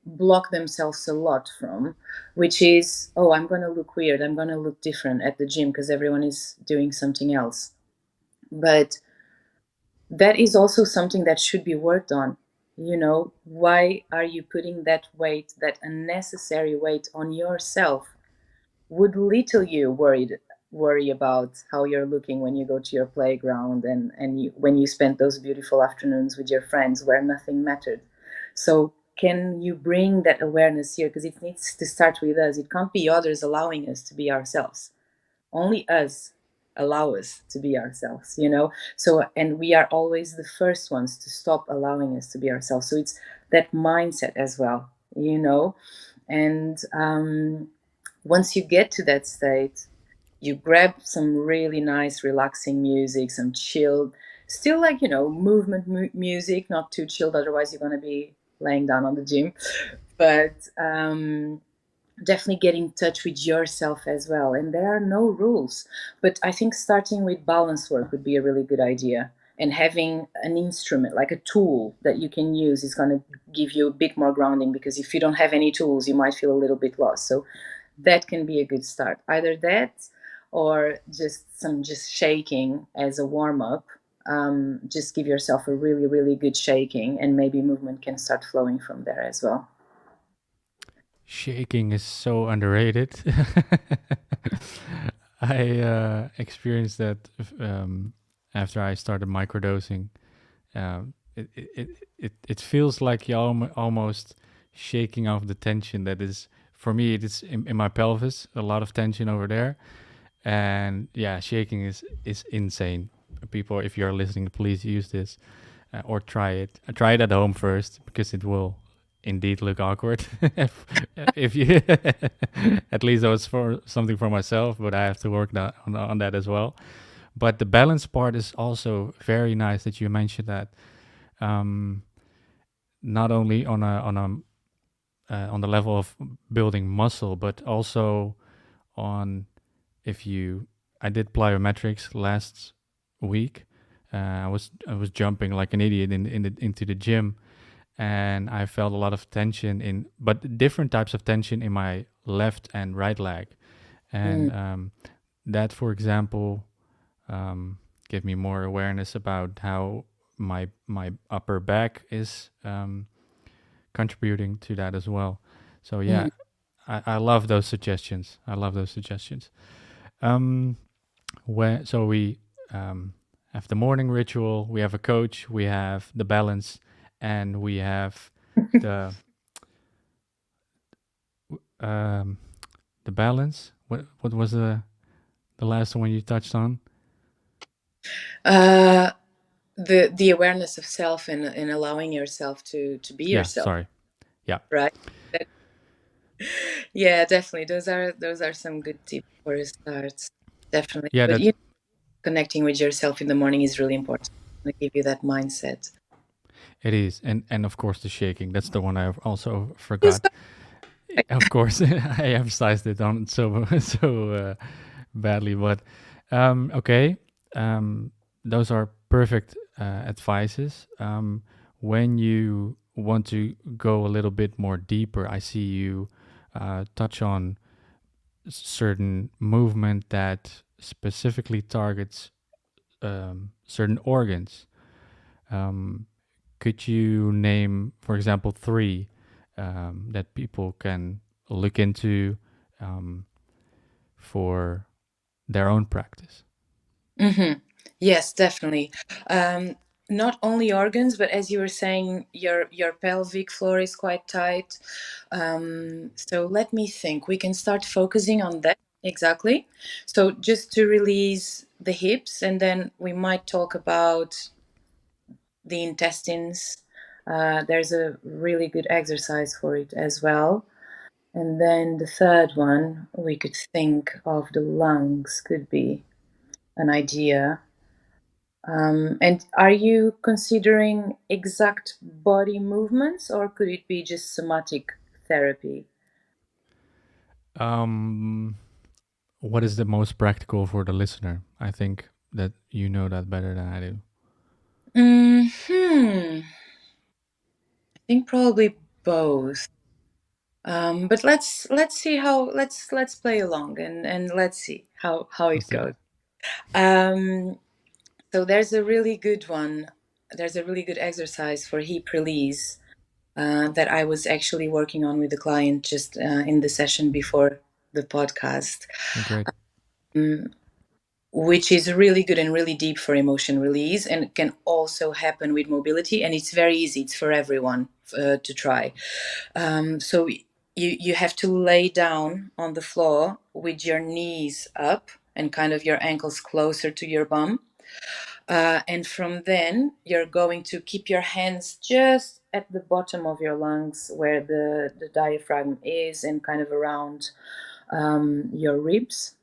block themselves a lot from, which is, oh, I'm going to look weird. I'm going to look different at the gym because everyone is doing something else. But that is also something that should be worked on. Why are you putting that weight, that unnecessary weight on yourself? Would little you worry about how you're looking when you go to your playground and when you spend those beautiful afternoons with your friends where nothing mattered. So can you bring that awareness here, because it needs to start with us. It can't be others allowing us to be ourselves. Only us allow us to be ourselves. So, and we are always the first ones to stop allowing us to be ourselves. So it's that mindset as well. And once you get to that state, you grab some really nice, relaxing music, some chilled, still like, movement music, not too chilled, otherwise you're going to be laying down on the gym. But definitely get in touch with yourself as well. And there are no rules. But I think starting with balance work would be a really good idea. And having an instrument, like a tool that you can use, is going to give you a bit more grounding, because if you don't have any tools, you might feel a little bit lost. So that can be a good start. Either that or just shaking as a warm up. Just give yourself a really, really good shaking, and maybe movement can start flowing from there as well. Shaking is so underrated. I experienced that after I started microdosing. It feels like you're almost shaking off the tension that is, for me, it is in my pelvis, a lot of tension over there. And yeah, shaking is insane. People, if you're listening, please use this. or try it. Try it at home first because it will indeed look awkward if you at least that was for something for myself, but I have to work on that as well. But the balance part is also very nice that you mentioned that, um, not only on the level of building muscle, but also on if you. I did plyometrics last week. I was jumping like an idiot into the gym, and I felt a lot of tension but different types of tension in my left and right leg, and Mm. that, for example, um, gave me more awareness about how my upper back is contributing to that as well. So yeah, Mm. I love those suggestions. I love those suggestions. Um, so we have the morning ritual. We have a coach. We have the balance, and we have the um, the balance. What was the last one you touched on? Uh, the awareness of self and allowing yourself to be Yeah, yourself, sorry. Yeah, right? That- yeah, definitely. Those are some good tips for a start. Definitely. yeah, But that's connecting with yourself in the morning is really important to give you that mindset. it is, and of course the shaking. That's the one I also Yes. forgot. Of course, I emphasized it on so badly, but okay. Those are perfect advices. When you want to go a little bit more deeper, I see you touch on certain movement that specifically targets certain organs. Um, could you name, for example, three that people can look into um, for their own practice? Mm-hmm. Yes, definitely. Um, Not only organs, but as you were saying, your pelvic floor is quite tight. So let me think. We can start focusing on that exactly. So just to release the hips, and then we might talk about the intestines. There's a really good exercise for it as well. And then the third one, we could think of the lungs, could be an idea. And are you considering exact body movements, or could it be just somatic therapy? Um, what is the most practical for the listener? I think that you know that better than I do. I think probably both. But let's see how let's play along and let's see how Let's it do goes. that. Um, so there's a really good one. There's a really good exercise for hip release that I was actually working on with the client just in the session before the podcast. Oh, great. Um, which is really good and really deep for emotion release, and it can also happen with mobility, and it's very easy, it's for everyone to try. So you have to lay down on the floor with your knees up and kind of your ankles closer to your bum, and from then you're going to keep your hands just at the bottom of your lungs where the diaphragm is, and kind of around your ribs,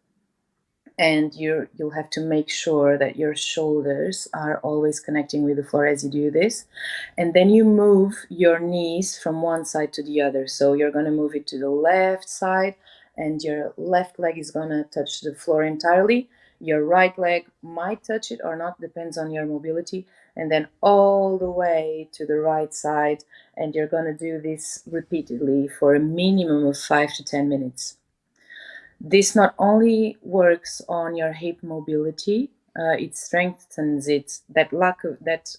and you'll have to make sure that your shoulders are always connecting with the floor as you do this. And then you move your knees from one side to the other, so you're going to move it to the left side, and your left leg is going to touch the floor entirely. Your right leg might touch it or not, depends on your mobility, and then all the way to the right side. And you're going to do this repeatedly for a minimum of 5 to 10 minutes. This not only works on your hip mobility, it strengthens it. That lack of that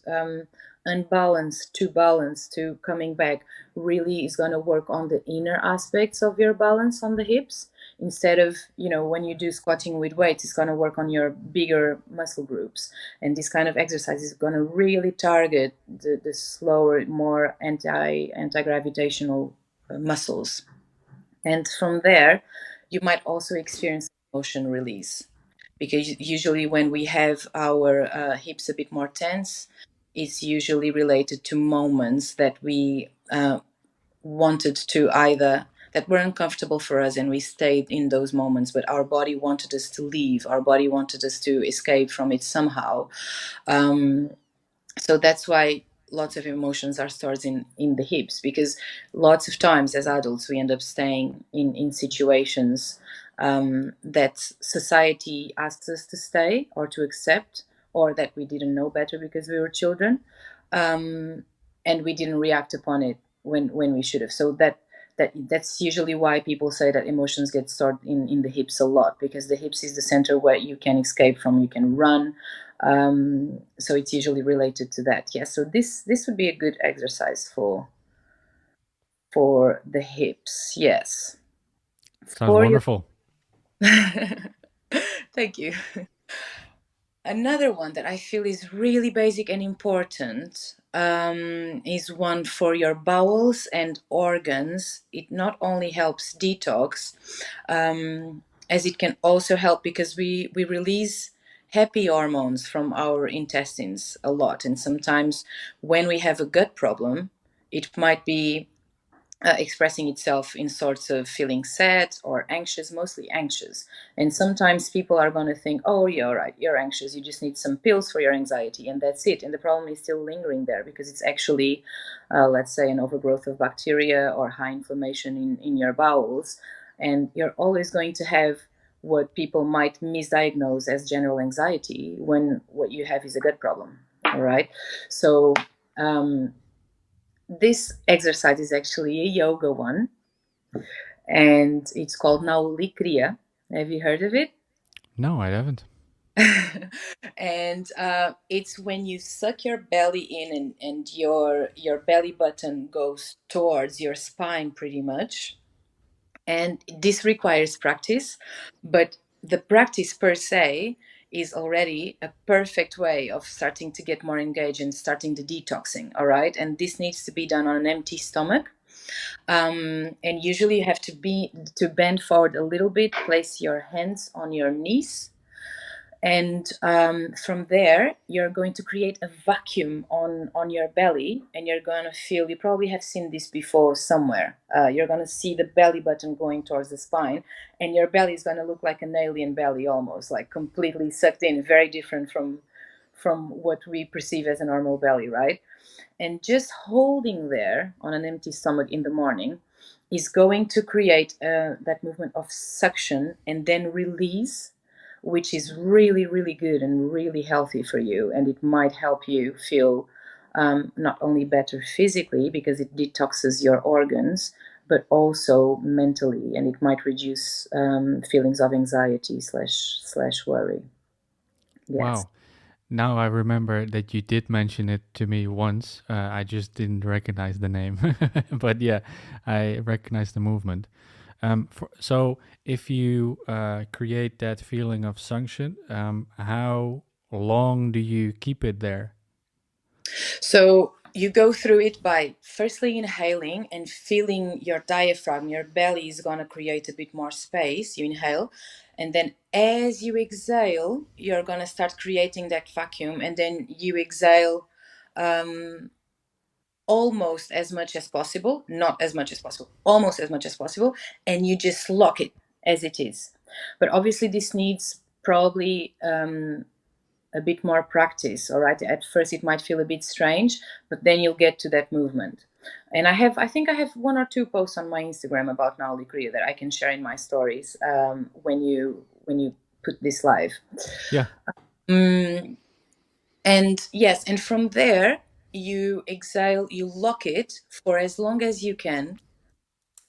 unbalance to balance to coming back really is going to work on the inner aspects of your balance on the hips. Instead of, when you do squatting with weights, it's going to work on your bigger muscle groups. And this kind of exercise is going to really target the slower, more anti-gravitational muscles. And from there, you might also experience emotion release, because usually when we have our hips a bit more tense, it's usually related to moments that we wanted to either, that were uncomfortable for us, and we stayed in those moments, but our body wanted us to leave, our body wanted us to escape from it somehow. um, so that's why lots of emotions are stored in the hips, because lots of times as adults we end up staying in situations that society asks us to stay or to accept, or that we didn't know better because we were children, um, and we didn't react upon it when we should have. So that's usually why people say that emotions get stored in the hips a lot, because the hips is the center where you can escape from, you can run. So it's usually related to that. Yeah. So this would be a good exercise for the hips. Yes. Sounds For your wonderful. thank you. Another one that I feel is really basic and important is one for your bowels and organs. It not only helps detox, as it can also help because we release happy hormones from our intestines a lot. And sometimes when we have a gut problem, it might be expressing itself in sorts of feeling sad or anxious, mostly anxious. And sometimes people are going to think, oh, you're all right, you're anxious, you just need some pills for your anxiety, and that's it. And the problem is still lingering there because it's actually, let's say, an overgrowth of bacteria or high inflammation in your bowels. And you're always going to have what people might misdiagnose as general anxiety when what you have is a gut problem. All right. So, um, this exercise is actually a yoga one, and it's called Nauli Kriya. Have you heard of it? No, I haven't. And it's when you suck your belly in, and your belly button goes towards your spine pretty much. And this requires practice, but the practice per se is already a perfect way of starting to get more engaged and starting the detoxing. All right. And this needs to be done on an empty stomach. And usually you have to bend forward a little bit, place your hands on your knees, and from there you're going to create a vacuum on your belly, and you're going to feel, you probably have seen this before somewhere, you're going to see the belly button going towards the spine, and your belly is going to look like an alien belly, almost like completely sucked in, very different from what we perceive as a normal belly, right? And just holding there on an empty stomach in the morning is going to create that movement of suction and then release, which is really, really good and really healthy for you. And it might help you feel not only better physically because it detoxes your organs, but also mentally, and it might reduce feelings of anxiety slash worry. Yes. Wow. Now I remember that you did mention it to me once. I just didn't recognize the name. But yeah, I recognize the movement. So if you create that feeling of suction, how long do you keep it there? So you go through it by firstly inhaling and feeling your diaphragm, your belly is going to create a bit more space. You inhale. And then as you exhale, you're going to start creating that vacuum. And then you exhale um, almost as much as possible, not as much as possible, almost as much as possible. And you just lock it as it is. But obviously, this needs probably a bit more practice. All right, at first it might feel a bit strange, but then you'll get to that movement. And I think I have one or two posts on my Instagram about Nauli Kriya that I can share in my stories when you put this live. Yeah. mm, and yes, and from there you exhale, you lock it for as long as you can,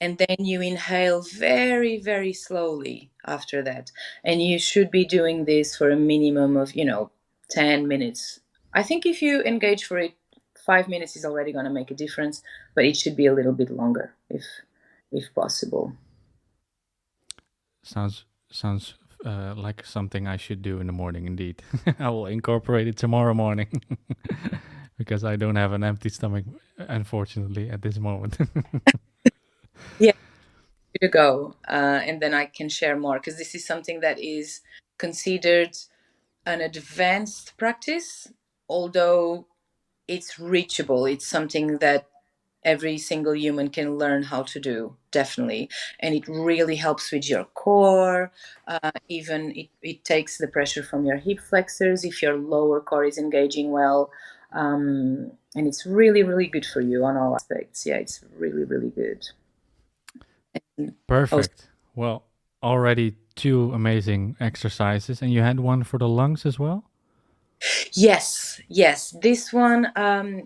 and then you inhale very, very slowly after that. And you should be doing this for a minimum of 10 minutes. I think if you engage for it, 5 minutes is already going to make a difference, but it should be a little bit longer if possible. Sounds like something I should do in the morning. Indeed, I will incorporate it tomorrow morning because I don't have an empty stomach, unfortunately, at this moment. Yeah, to go, and then I can share more because this is something that is considered an advanced practice, although it's reachable. It's something that every single human can learn how to do, definitely. And it really helps with your core. Even it takes the pressure from your hip flexors if your lower core is engaging well. And it's really, really good for you on all aspects. Yeah, it's really, really good. And also, Perfect. Well, already two amazing exercises, and you had one for the lungs as well? yes, yes. This one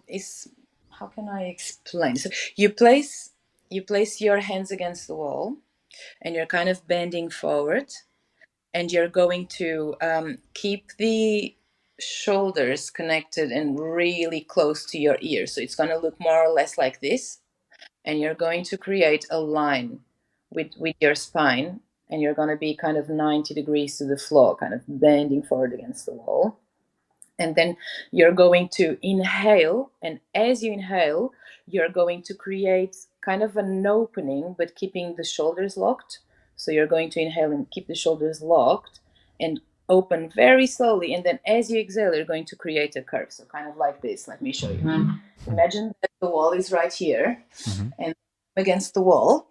is, how can I explain? So you place your hands against the wall, and you're kind of bending forward, and you're going to keep the shoulders connected and really close to your ear. So it's going to look more or less like this, and you're going to create a line with your spine, and you're going to be kind of 90 degrees to the floor, kind of bending forward against the wall. And then you're going to inhale, and as you inhale, you're going to create kind of an opening but keeping the shoulders locked. So you're going to inhale and keep the shoulders locked and open very slowly, and then as you exhale, you're going to create a curve, so kind of like this. Let me show you. Imagine that the wall is right here, Mm-hmm. and against the wall.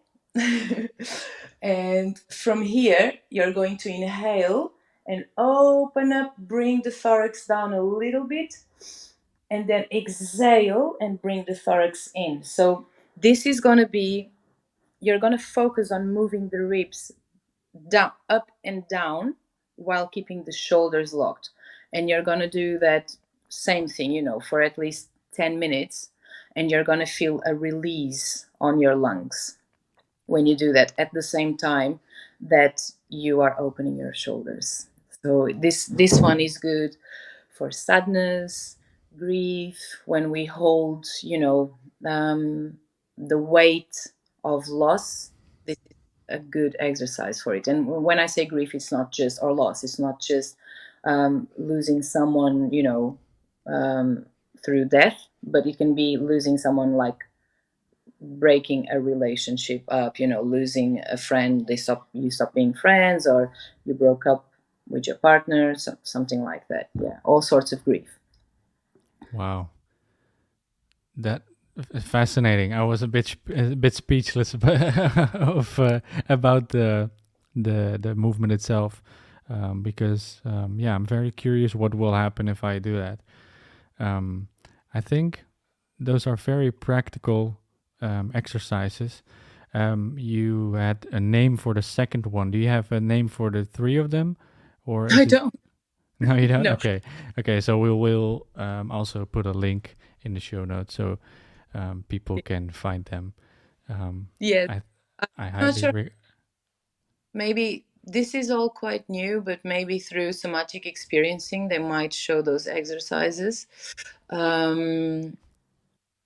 And from here, you're going to inhale and open up, bring the thorax down a little bit, and then exhale and bring the thorax in. So this is going to be, you're going to focus on moving the ribs down, up and down, while keeping the shoulders locked. And you're going to do that same thing, for at least 10 minutes, and you're going to feel a release on your lungs when you do that at the same time that you are opening your shoulders. So this one is good for sadness, grief, when we hold, the weight of loss. This is a good exercise for it. And when I say grief, it's not just, or loss, it's not just losing someone, through death, but it can be losing someone like breaking a relationship up, losing a friend, you stop being friends, or you broke up with your partner, something like that. Yeah, all sorts of grief. Wow, that fascinating. I was a bit speechless of about the movement itself, because yeah, I'm very curious what will happen if I do that. I think those are very practical exercises. You had a name for the second one. Do you have a name for the three of them, or I is it? don't No, you don't. know. Okay, okay. So we will also put a link in the show notes so people can find them. Yeah, I I'm I not highly sure. Maybe this is all quite new, but maybe through somatic experiencing, they might show those exercises. Um,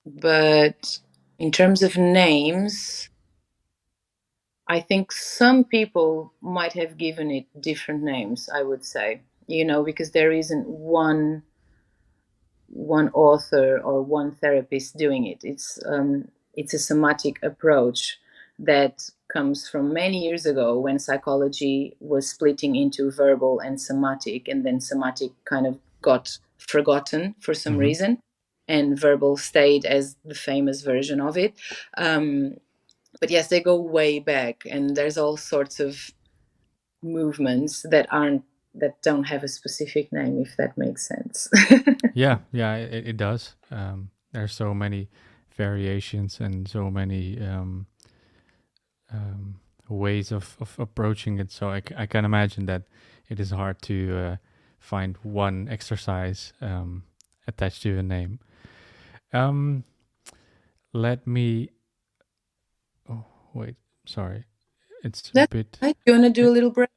but in terms of names, I think some people might have given it different names, I would say, because there isn't one author or one therapist doing it. It's a somatic approach that comes from many years ago, when psychology was splitting into verbal and somatic, and then somatic kind of got forgotten for some mm-hmm. reason, and verbal stayed as the famous version of it. Um, but yes, they go way back, and there's all sorts of movements that don't have a specific name, if that makes sense. Yeah, yeah, it does. There's so many variations and so many ways of approaching it. So I can imagine that it is hard to find one exercise attached to a name. Um, let me. Oh wait, sorry. It's a That's bit. right. You want to do a little break?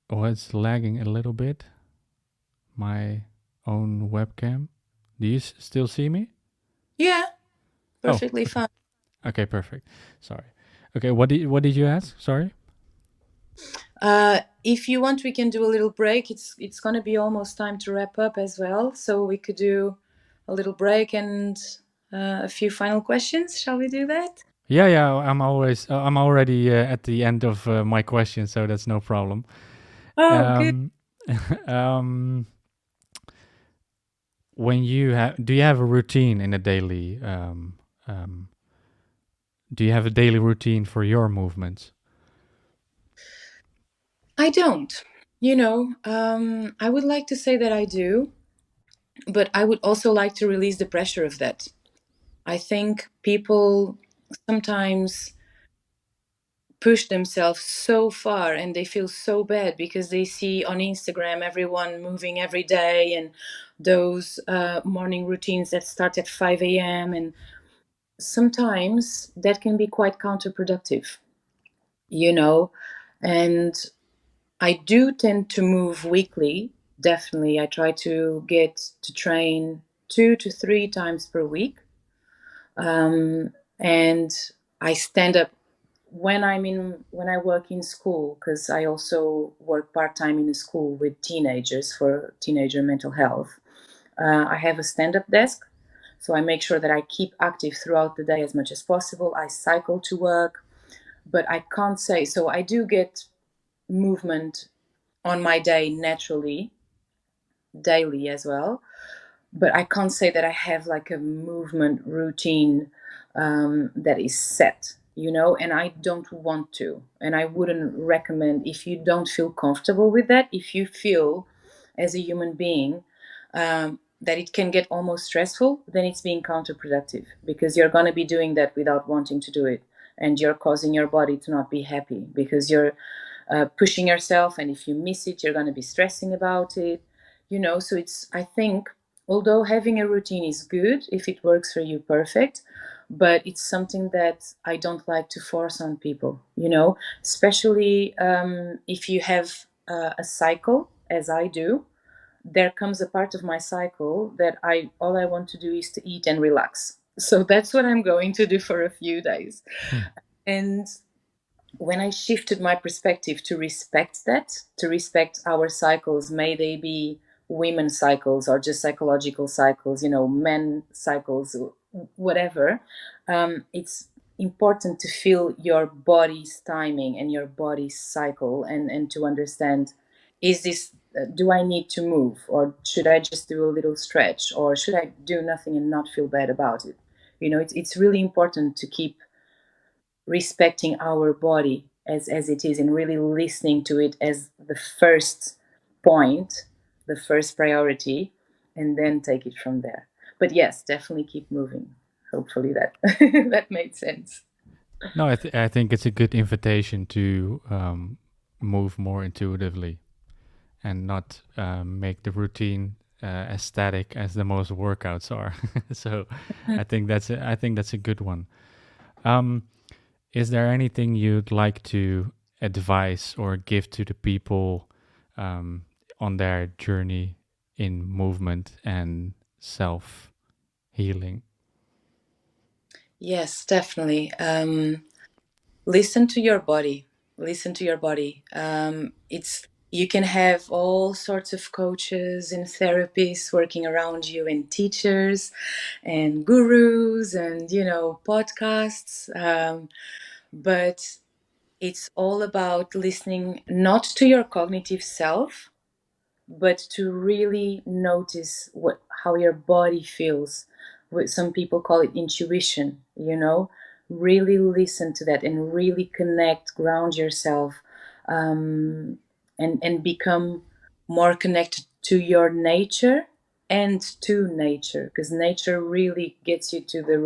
Oh, it's lagging a little bit. My own webcam. Do you still see me? Yeah, Oh, perfectly okay. fine. Okay, perfect. Sorry. Okay, what did you ask? Sorry. If you want, we can do a little break. It's going to be almost time to wrap up as well, so we could do a little break and a few final questions. Shall we do that? Yeah, yeah. I'm already at the end of my question, so that's no problem. Oh, good. Um, um, when you have, do you have a routine in a daily? Um, do you have a daily routine for your movements? I don't. I would like to say that I do, but I would also like to release the pressure of that. I think people sometimes push themselves so far and they feel so bad because they see on Instagram everyone moving every day and those morning routines that start at 5 a.m. And sometimes that can be quite counterproductive, you know. And I do tend to move weekly. Definitely, I try to get to train 2 to 3 times per week. And I stand up when I work in school, because I also work part-time in a school with teenagers for teenager mental health. I have a stand-up desk, so I make sure that I keep active throughout the day as much as possible. I cycle to work, but I can't say so. I do get movement on my day naturally, daily as well, but I can't say that I have like a movement routine that is set, and I don't want to. And I wouldn't recommend if you don't feel comfortable with that, if you feel as a human being that it can get almost stressful, then it's being counterproductive because you're going to be doing that without wanting to do it. And you're causing your body to not be happy because you're pushing yourself. And if you miss it, you're going to be stressing about it, So I think, although having a routine is good if it works for you, perfect, but it's something that I don't like to force on people, especially if you have a cycle, as I do. There comes a part of my cycle that all I want to do is to eat and relax. So that's what I'm going to do for a few days. Hmm. And when I shifted my perspective to respect that, to respect our cycles, may they be women's cycles or just psychological cycles, men cycles, whatever, it's important to feel your body's timing and your body's cycle, and to understand, is this, do I need to move, or should I just do a little stretch, or should I do nothing and not feel bad about it? It's really important to keep respecting our body as it is, and really listening to it as the first point, the first priority, and then take it from there. But yes, definitely keep moving. Hopefully that that made sense. No, I think it's a good invitation to move more intuitively and not make the routine as static as the most workouts are. So I think that's a good one. Um, is there anything you'd like to advise or give to the people on their journey in movement and self healing? Yes, definitely. Listen to your body. Listen to your body. It's You can have all sorts of coaches and therapists working around you, and teachers and gurus and podcasts, but it's all about listening not to your cognitive self, but to really notice how your body feels. What some people call it intuition, really listen to that and really connect, ground yourself, and become more connected to your nature and to nature, because nature really gets you to the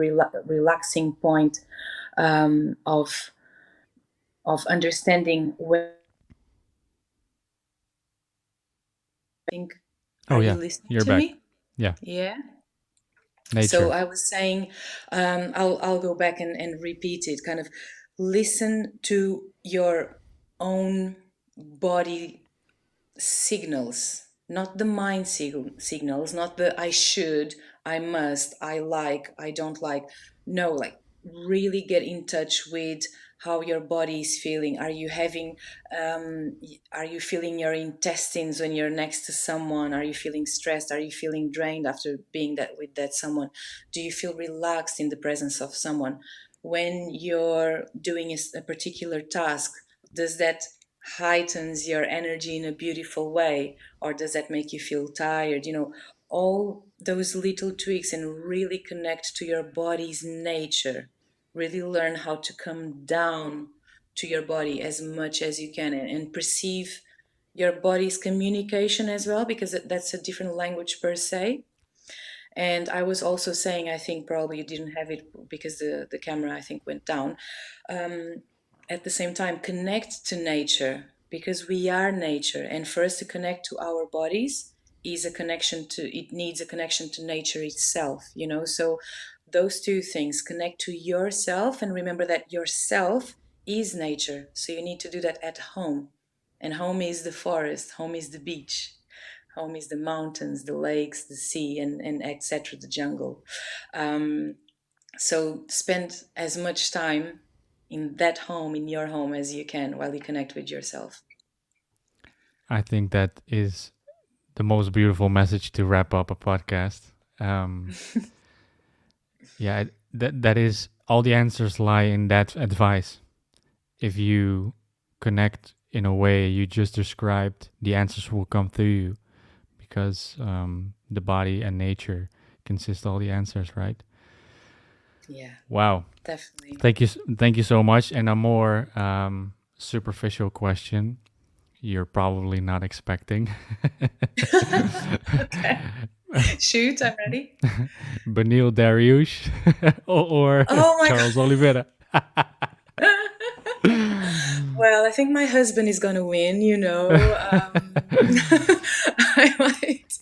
relaxing point, of understanding where. Think, Oh are you yeah, listening you're to back. me? Yeah, Yeah. So nature. I was saying, I'll go back and repeat it. Kind of listen to your own body signals, not the mind signals, not the I should, I must, I like, I don't like. No, like really get in touch with how your body is feeling. Are you feeling your intestines when you're next to someone? Are you feeling stressed? Are you feeling drained after being that with that someone? Do you feel relaxed in the presence of someone? When you're doing a particular task, does that heightens your energy in a beautiful way, or does that make you feel tired? all those little tweaks and really connect to your body's nature. Really learn how to come down to your body as much as you can, and perceive your body's communication as well, because that's a different language per se. And I was also saying, I think probably you didn't have it because the camera, I think, went down. Um, at the same time, connect to nature, because we are nature. And for us to connect to our bodies is a connection to, it needs a connection to nature itself, you know? So those two things, connect to yourself and remember that yourself is nature. So you need to do that at home. And home is the forest, home is the beach, home is the mountains, the lakes, the sea, and etc., the jungle. Um, so spend as much time in that home, in your home, as you can while you connect with yourself. I think that is the most beautiful message to wrap up a podcast. Um, yeah, that is all the answers lie in that advice. If you connect in a way you just described, the answers will come through you because the body and nature consist all the answers, right? Yeah, Wow. definitely. Thank you so much. And a more superficial question you're probably not expecting. Okay. Shoot, I'm ready. Benil Dariush or Oh my Charles Oliveira. Well, I think my husband is gonna win, you know. I might.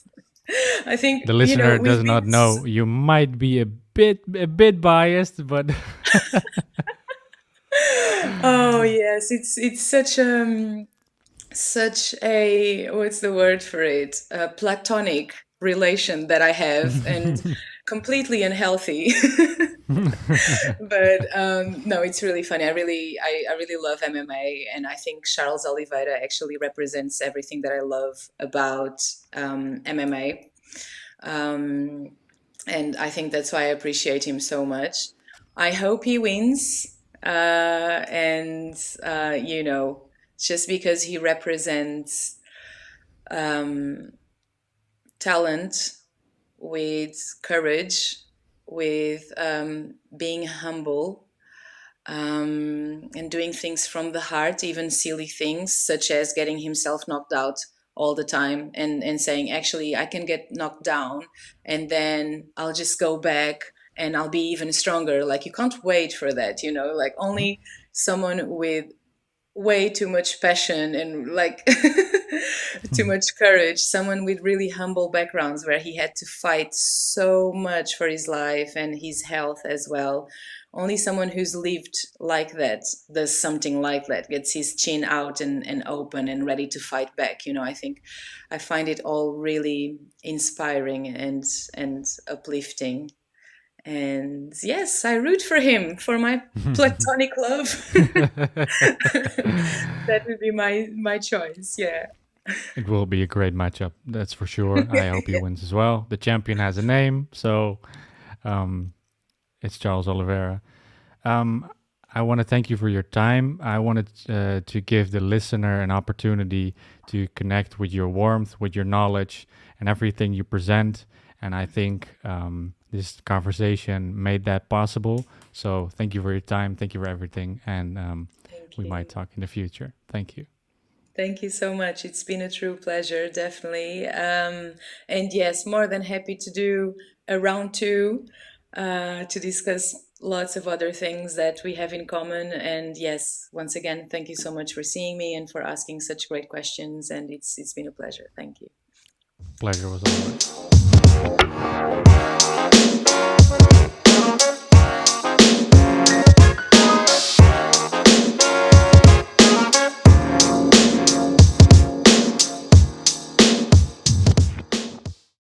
I think, The you know, listener we've does been. not know. You might be a bit biased, but Oh yes, it's such a, what's the word for it? A platonic relation that I have, and completely unhealthy. But no, it's really funny. I really love MMA, and I think Charles Oliveira actually represents everything that I love about MMA. Um, and I think that's why I appreciate him so much. I hope he wins, and you know, just because he represents um, talent with courage, with being humble, and doing things from the heart, even silly things such as getting himself knocked out all the time, and saying, actually, I can get knocked down and then I'll just go back and I'll be even stronger. Like, you can't wait for that, you know, like only someone with way too much passion and like too much courage, someone with really humble backgrounds where he had to fight so much for his life and his health as well. Only someone who's lived like that does something like that, gets his chin out and open and ready to fight back, you know. I think I find it all really inspiring and uplifting. And yes, I root for him, for my platonic love. That would be my choice. Yeah. it will be a great matchup. That's for sure. I hope he wins as well. The champion has a name, so um, it's Charles Oliveira. Um, I want to thank you for your time. I wanted to give the listener an opportunity to connect with your warmth, with your knowledge, and everything you present. And I think this conversation made that possible. So thank you for your time. Thank you for everything. And Thank we might you. talk in the future. Thank you. Thank you so much. It's been a true pleasure, definitely. And yes, more than happy to do a round two, to discuss lots of other things that we have in common. And yes, once again, thank you so much for seeing me and for asking such great questions. And it's been a pleasure. Thank you. Pleasure was all mine.